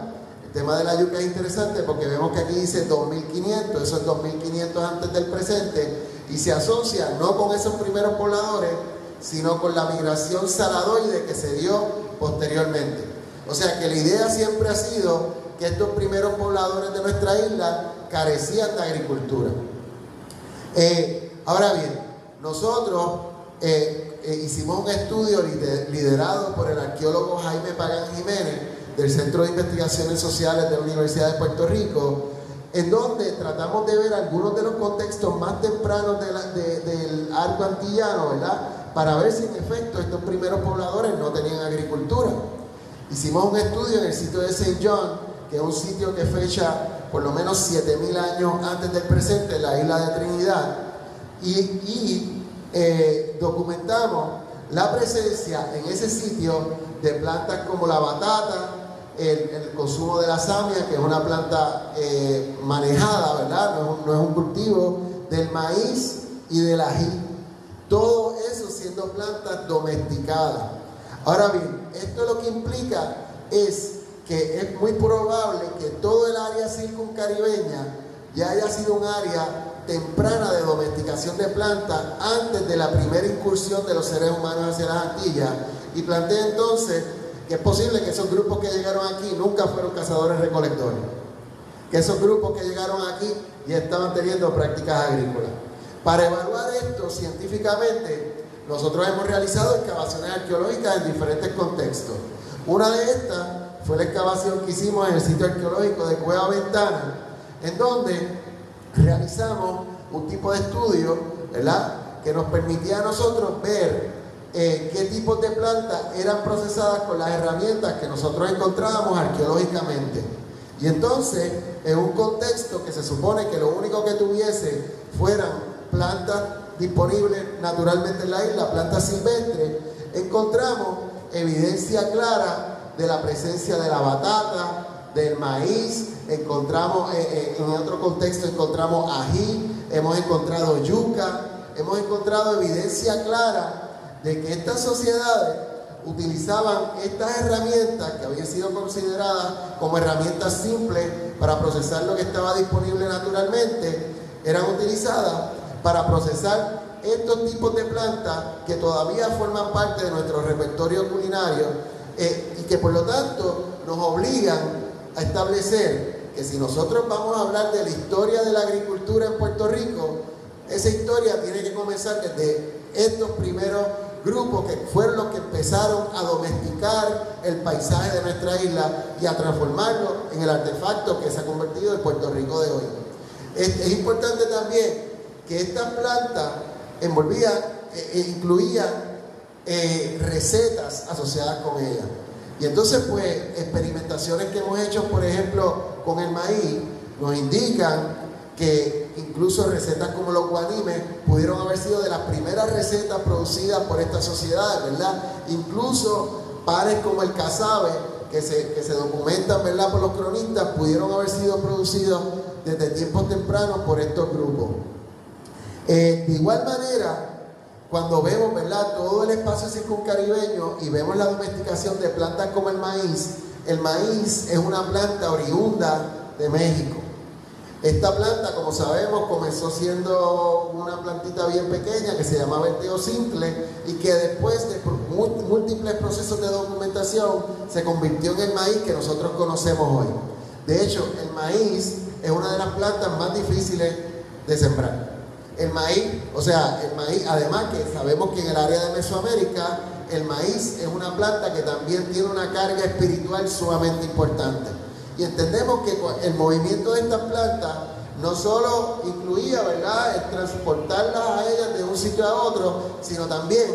es interesante porque vemos que aquí dice 2500, eso es 2500 antes del presente, y se asocia no con esos primeros pobladores, sino con la migración saladoide que se dio posteriormente. O sea que la idea siempre ha sido que estos primeros pobladores de nuestra isla carecían de agricultura. Ahora bien, nosotros hicimos un estudio liderado por el arqueólogo Jaime Pagán Jiménez del Centro de Investigaciones Sociales de la Universidad de Puerto Rico, en donde tratamos de ver algunos de los contextos más tempranos del arco antillano, ¿verdad? Para ver si en efecto estos primeros pobladores no tenían agricultura. Hicimos un estudio en el sitio de St. John, que es un sitio que fecha por lo menos 7000 años antes del presente en la isla de Trinidad, y documentamos la presencia en ese sitio de plantas como la batata, el consumo de la samia, que es una planta manejada, ¿verdad? No es un cultivo, del maíz y del ají. Todo eso siendo plantas domesticadas. Ahora bien, esto lo que implica es que es muy probable que todo el área circuncaribeña ya haya sido un área temprana de domesticación de plantas antes de la primera incursión de los seres humanos hacia las Antillas, y plantea entonces que es posible que esos grupos que llegaron aquí nunca fueron cazadores-recolectores, que esos grupos que llegaron aquí ya estaban teniendo prácticas agrícolas. Para evaluar esto científicamente, nosotros hemos realizado excavaciones arqueológicas en diferentes contextos. Una de estas fue la excavación que hicimos en el sitio arqueológico de Cueva Ventana, en donde realizamos un tipo de estudio, ¿verdad?, que nos permitía a nosotros ver qué tipos de plantas eran procesadas con las herramientas que nosotros encontrábamos arqueológicamente. Y entonces, en un contexto que se supone que lo único que tuviese fueran plantas disponibles naturalmente en la isla, plantas silvestres, encontramos evidencia clara de la presencia de la batata, del maíz, encontramos en otro contexto encontramos ají, hemos encontrado yuca, hemos encontrado evidencia clara de que estas sociedades utilizaban estas herramientas que habían sido consideradas como herramientas simples para procesar lo que estaba disponible naturalmente, eran utilizadas para procesar estos tipos de plantas que todavía forman parte de nuestro repertorio culinario, y que por lo tanto nos obligan a establecer que si nosotros vamos a hablar de la historia de la agricultura en Puerto Rico, esa historia tiene que comenzar desde estos primeros grupos que fueron los que empezaron a domesticar el paisaje de nuestra isla y a transformarlo en el artefacto que se ha convertido el Puerto Rico de hoy. Es importante también que estas plantas incluían recetas asociadas con ellas. Y entonces, pues, experimentaciones que hemos hecho, por ejemplo, con el maíz, nos indican que incluso recetas como los guanimes pudieron haber sido de las primeras recetas producidas por estas sociedades, ¿verdad? Incluso panes como el casabe, que se documentan, ¿verdad?, por los cronistas, pudieron haber sido producidos desde tiempos tempranos por estos grupos. De igual manera, cuando vemos, ¿verdad?, todo el espacio circuncaribeño y vemos la domesticación de plantas como el maíz, El maíz es una planta oriunda de México. Esta planta, como sabemos, comenzó siendo una plantita bien pequeña que se llamaba el teocintle y que después de múltiples procesos de documentación se convirtió en el maíz que nosotros conocemos hoy. De hecho, el maíz es una de las plantas más difíciles de sembrar. El maíz, además que sabemos que en el área de Mesoamérica el maíz es una planta que también tiene una carga espiritual sumamente importante. Y entendemos que el movimiento de estas plantas no solo incluía, ¿verdad?, el transportarlas a ellas de un sitio a otro, sino también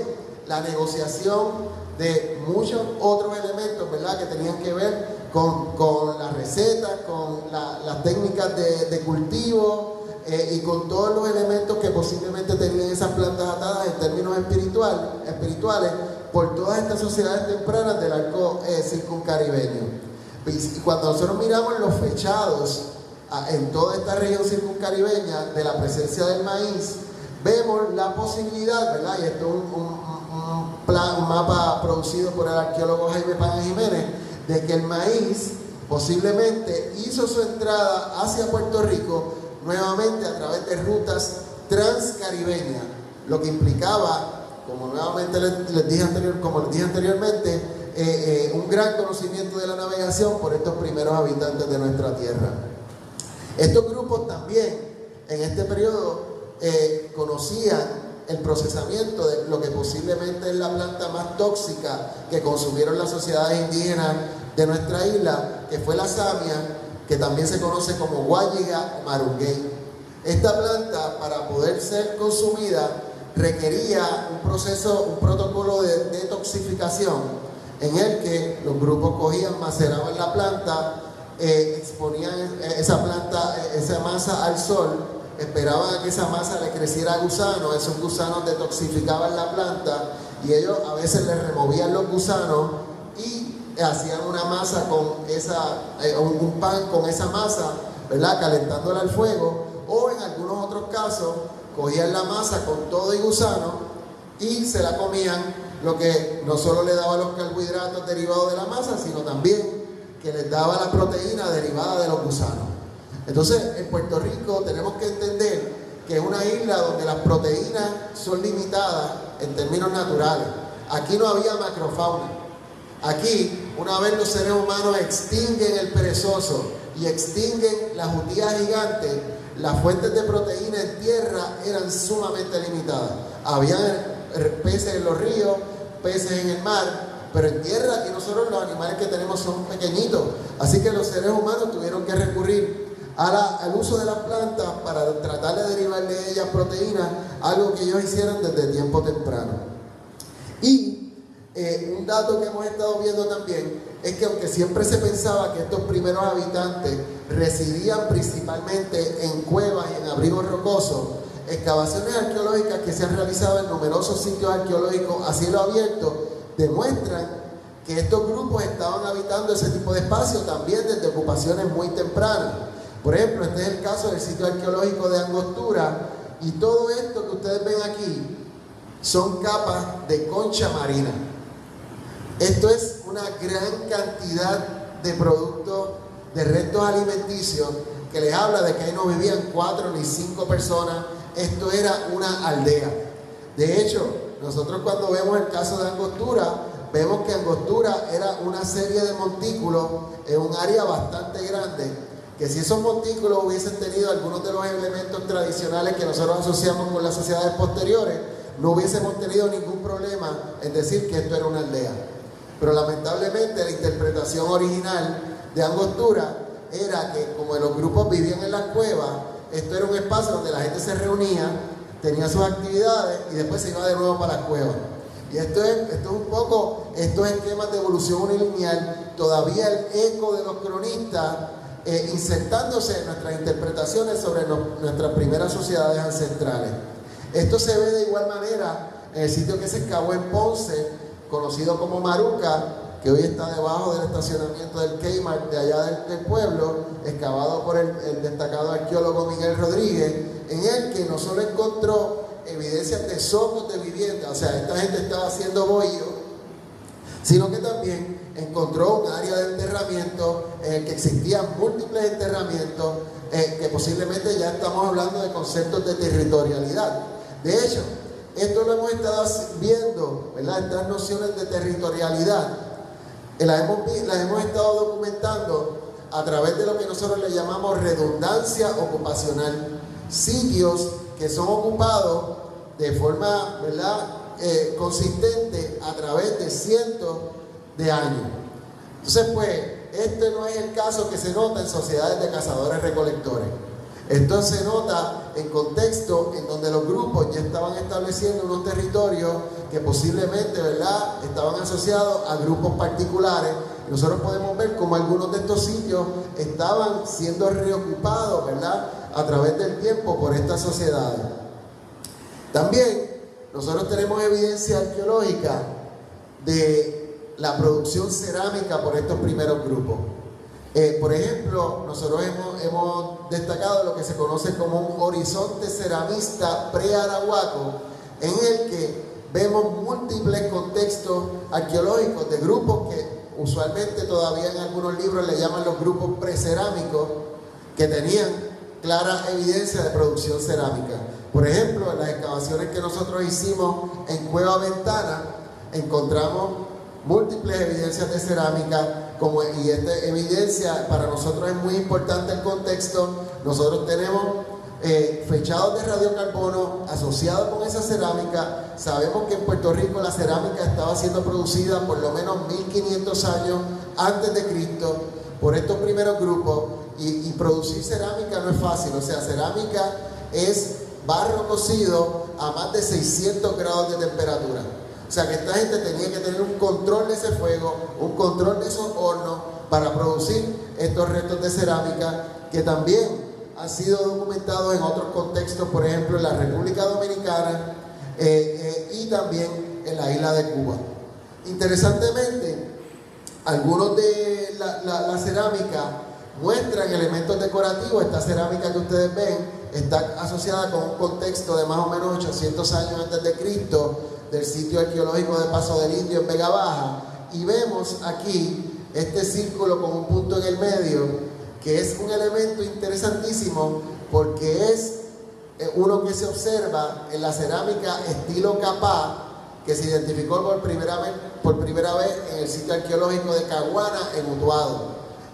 la negociación de muchos otros elementos, ¿verdad?, que tenían que ver con las recetas, con las técnicas de cultivo y con todos los elementos que posiblemente tenían esas plantas atadas en términos espirituales por todas estas sociedades tempranas del arco circuncaribeño. Y cuando nosotros miramos los fechados en toda esta región circuncaribeña de la presencia del maíz, vemos la posibilidad, ¿verdad? Y esto es un mapa producido por el arqueólogo Jaime Páez Jiménez, de que el maíz posiblemente hizo su entrada hacia Puerto Rico nuevamente a través de rutas transcaribeñas, lo que implicaba, como nuevamente les dije anteriormente, un gran conocimiento de la navegación por estos primeros habitantes de nuestra tierra. Estos grupos también en este periodo conocían el procesamiento de lo que posiblemente es la planta más tóxica que consumieron las sociedades indígenas de nuestra isla, que fue la samia, que también se conoce como guayiga o marunguey. Esta planta, para poder ser consumida, requería un protocolo de detoxificación en el que los grupos cogían, maceraban la planta, exponían esa masa al sol, esperaban a que esa masa le creciera gusanos, esos gusanos detoxificaban la planta y ellos a veces le removían los gusanos y hacían una masa un pan con esa masa, ¿verdad?, calentándola al fuego, o en algunos otros casos cogían la masa con todo y gusano y se la comían, lo que no solo le daba los carbohidratos derivados de la masa, sino también que les daba la proteína derivada de los gusanos. Entonces, en Puerto Rico tenemos que entender que es una isla donde las proteínas son limitadas en términos naturales. Aquí no había macrofauna. Aquí, una vez los seres humanos extinguen el perezoso y extinguen la jutía gigante, las fuentes de proteína en tierra eran sumamente limitadas. Había peces en los ríos, peces en el mar, pero en tierra aquí nosotros los animales que tenemos son pequeñitos, así que los seres humanos tuvieron que recurrir al uso de las plantas para tratar de derivar de ellas proteínas, algo que ellos hicieron desde tiempo temprano. Y un dato que hemos estado viendo también es que aunque siempre se pensaba que estos primeros habitantes residían principalmente en cuevas y en abrigos rocosos, excavaciones arqueológicas que se han realizado en numerosos sitios arqueológicos a cielo abierto demuestran que estos grupos estaban habitando ese tipo de espacio también desde ocupaciones muy tempranas. Por ejemplo, este es el caso del sitio arqueológico de Angostura, y todo esto que ustedes ven aquí son capas de concha marina. Esto es una gran cantidad de productos, de restos alimenticios, que les habla de que ahí no vivían 4 ni 5 personas. Esto era una aldea. De hecho, nosotros cuando vemos el caso de Angostura, vemos que Angostura era una serie de montículos en un área bastante grande, que si esos montículos hubiesen tenido algunos de los elementos tradicionales que nosotros asociamos con las sociedades posteriores, no hubiésemos tenido ningún problema en decir que esto era una aldea. Pero lamentablemente la interpretación original de Angostura era que como los grupos vivían en las cuevas, esto era un espacio donde la gente se reunía, tenía sus actividades y después se iba de nuevo para las cuevas. Y esto es un poco estos esquemas de evolución unilineal, todavía el eco de los cronistas insertándose en nuestras interpretaciones sobre nuestras primeras sociedades ancestrales. Esto se ve de igual manera en el sitio que se excavó en Ponce, conocido como Maruca, que hoy está debajo del estacionamiento del Kmart de allá del pueblo, excavado por el destacado arqueólogo Miguel Rodríguez, en el que no solo encontró evidencias de zocos de vivienda, o sea, esta gente estaba haciendo bohío, sino que también encontró un área de enterramiento en el que existían múltiples enterramientos, que posiblemente ya estamos hablando de conceptos de territorialidad. De hecho, esto lo hemos estado viendo, ¿verdad? Estas nociones de territorialidad las hemos estado documentando a través de lo que nosotros le llamamos redundancia ocupacional, sitios que son ocupados de forma, ¿verdad?, consistente a través de cientos de años. Entonces, pues, este no es el caso que se nota en sociedades de cazadores-recolectores. Esto se nota en contextos en donde los grupos ya estaban estableciendo unos territorios que posiblemente, ¿verdad?, estaban asociados a grupos particulares. Nosotros podemos ver cómo algunos de estos sitios estaban siendo reocupados, ¿verdad?, a través del tiempo por estas sociedades. También nosotros tenemos evidencia arqueológica de la producción cerámica por estos primeros grupos. Por ejemplo, nosotros hemos destacado lo que se conoce como un horizonte ceramista pre-arahuaco, en el que vemos múltiples contextos arqueológicos de grupos que usualmente todavía en algunos libros le llaman los grupos precerámicos, que tenían clara evidencia de producción cerámica. Por ejemplo, en las excavaciones que nosotros hicimos en Cueva Ventana, encontramos múltiples evidencias de cerámica, y esta evidencia para nosotros es muy importante el contexto. Nosotros tenemos fechados de radiocarbono asociados con esa cerámica. Sabemos que en Puerto Rico la cerámica estaba siendo producida por lo menos 1500 años antes de Cristo por estos primeros grupos, y producir cerámica no es fácil. O sea, cerámica es barro cocido a más de 600 grados de temperatura. O sea que esta gente tenía que tener un control de ese fuego, un control de esos hornos para producir estos restos de cerámica, que también han sido documentados en otros contextos, por ejemplo en la República Dominicana y también en la isla de Cuba. Interesantemente, algunos de la cerámica muestran elementos decorativos. Esta cerámica que ustedes ven está asociada con un contexto de más o menos 800 años antes de Cristo, del sitio arqueológico de Paso del Indio en Vega Baja, y vemos aquí este círculo con un punto en el medio, que es un elemento interesantísimo porque es uno que se observa en la cerámica estilo Capá, que se identificó por primera vez en el sitio arqueológico de Caguana en Utuado.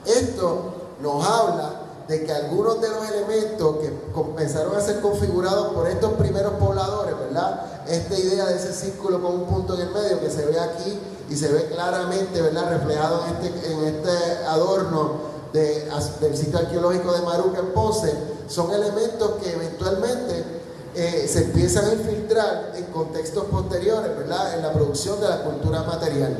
Esto nos habla de que algunos de los elementos que comenzaron a ser configurados por estos primeros pobladores, ¿verdad? Esta idea de ese círculo con un punto en el medio que se ve aquí y se ve claramente, ¿verdad?, reflejado en este adorno del sitio arqueológico de Maruca en Ponce, son elementos que eventualmente se empiezan a infiltrar en contextos posteriores, ¿verdad?, en la producción de la cultura material.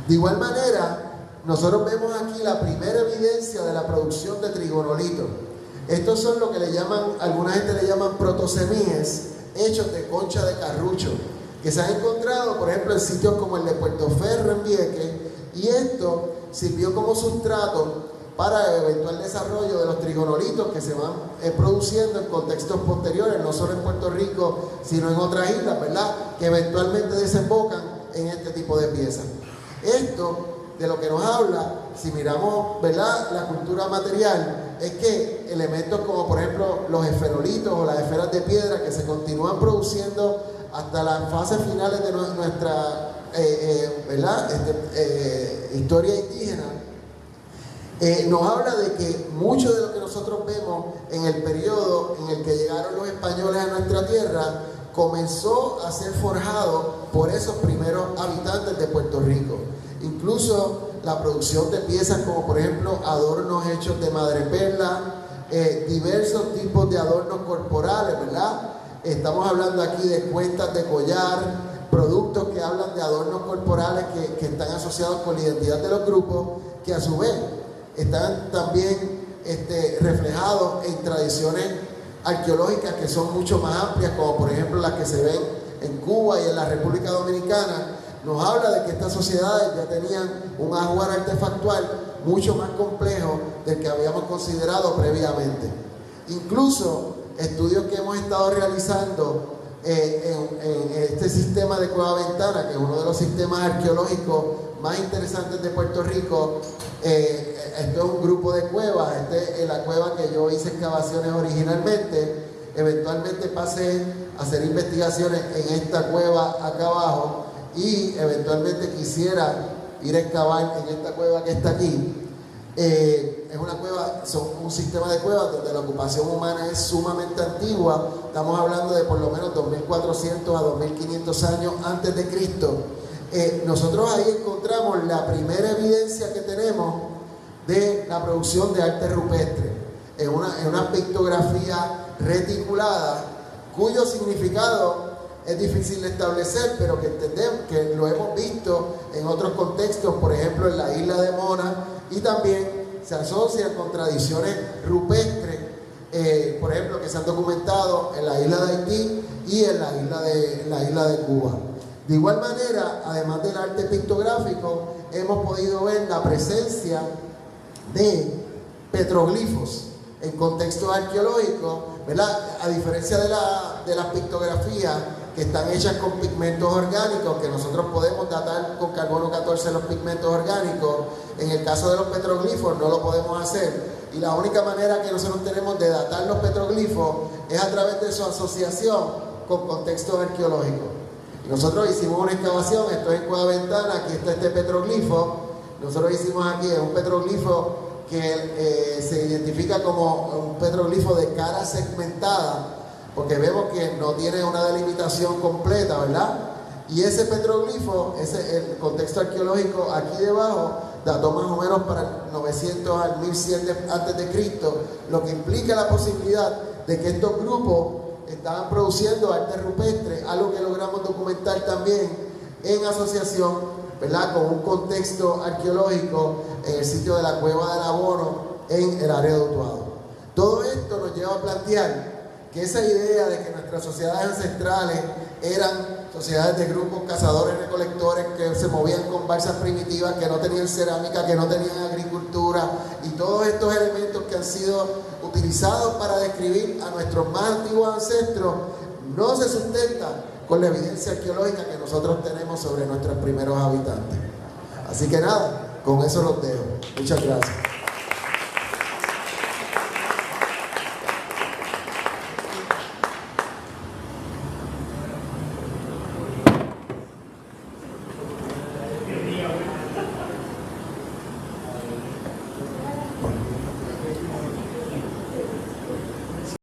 De igual manera, nosotros vemos aquí la primera evidencia de la producción de trigonolitos. Estos son lo que alguna gente le llaman protosemíes, hechos de concha de carrucho, que se han encontrado, por ejemplo, en sitios como el de Puerto Ferro en Vieques, y esto sirvió como sustrato para el eventual desarrollo de los trigonolitos que se van produciendo en contextos posteriores, no solo en Puerto Rico, sino en otras islas, ¿verdad?, que eventualmente desembocan en este tipo de piezas. Esto de lo que nos habla, si miramos, ¿verdad?, la cultura material, es que elementos como por ejemplo los esferolitos o las esferas de piedra que se continúan produciendo hasta las fases finales de nuestra historia indígena, nos habla de que mucho de lo que nosotros vemos en el periodo en el que llegaron los españoles a nuestra tierra comenzó a ser forjado por esos primeros habitantes de Puerto Rico. Incluso la producción de piezas como por ejemplo adornos hechos de madreperla, diversos tipos de adornos corporales, ¿verdad? Estamos hablando aquí de cuentas de collar, productos que hablan de adornos corporales que están asociados con la identidad de los grupos, que a su vez están también reflejados en tradiciones arqueológicas que son mucho más amplias, como por ejemplo las que se ven en Cuba y en la República Dominicana. Nos habla de que estas sociedades ya tenían un ajuar artefactual mucho más complejo del que habíamos considerado previamente. Incluso estudios que hemos estado realizando en este sistema de Cueva Ventana, que es uno de los sistemas arqueológicos más interesantes de Puerto Rico. Esto es un grupo de cuevas. Esta es la cueva que yo hice excavaciones originalmente. Eventualmente pasé a hacer investigaciones en esta cueva acá abajo y eventualmente quisiera ir a excavar en esta cueva que está aquí. Es una cueva, son un sistema de cuevas donde la ocupación humana es sumamente antigua. Estamos hablando de por lo menos 2400 a 2500 años antes de Cristo. Nosotros ahí encontramos la primera evidencia que tenemos de la producción de arte rupestre. Es una pictografía reticulada cuyo significado es difícil de establecer, pero que entendemos que lo hemos visto en otros contextos, por ejemplo en la isla de Mona, y también se asocia con tradiciones rupestres, por ejemplo, que se han documentado en la isla de Haití y en la isla de Cuba. De igual manera, además del arte pictográfico, hemos podido ver la presencia de petroglifos en contextos arqueológicos, ¿verdad? A diferencia de las pictografías que están hechas con pigmentos orgánicos, que nosotros podemos datar con carbono 14 los pigmentos orgánicos, en el caso de los petroglifos no lo podemos hacer. Y la única manera que nosotros tenemos de datar los petroglifos es a través de su asociación con contextos arqueológicos. Nosotros hicimos una excavación, esto es en Cueva Ventana, aquí está este petroglifo. Nosotros hicimos aquí un petroglifo que se identifica como un petroglifo de cara segmentada, porque vemos que no tiene una delimitación completa, ¿verdad? Y ese petroglifo, el contexto arqueológico aquí debajo, dató más o menos para el 900 al 1100 antes de Cristo, lo que implica la posibilidad de que estos grupos estaban produciendo arte rupestre, algo que logramos documentar también en asociación, ¿verdad?, con un contexto arqueológico en el sitio de la Cueva del Abono en el área de Utuado. Todo esto nos lleva a plantear que esa idea de que nuestras sociedades ancestrales eran sociedades de grupos cazadores-recolectores que se movían con balsas primitivas, que no tenían cerámica, que no tenían agricultura, y todos estos elementos que han sido utilizados para describir a nuestros más antiguos ancestros, no se sustentan con la evidencia arqueológica que nosotros tenemos sobre nuestros primeros habitantes. Así que nada, con eso los dejo. Muchas gracias.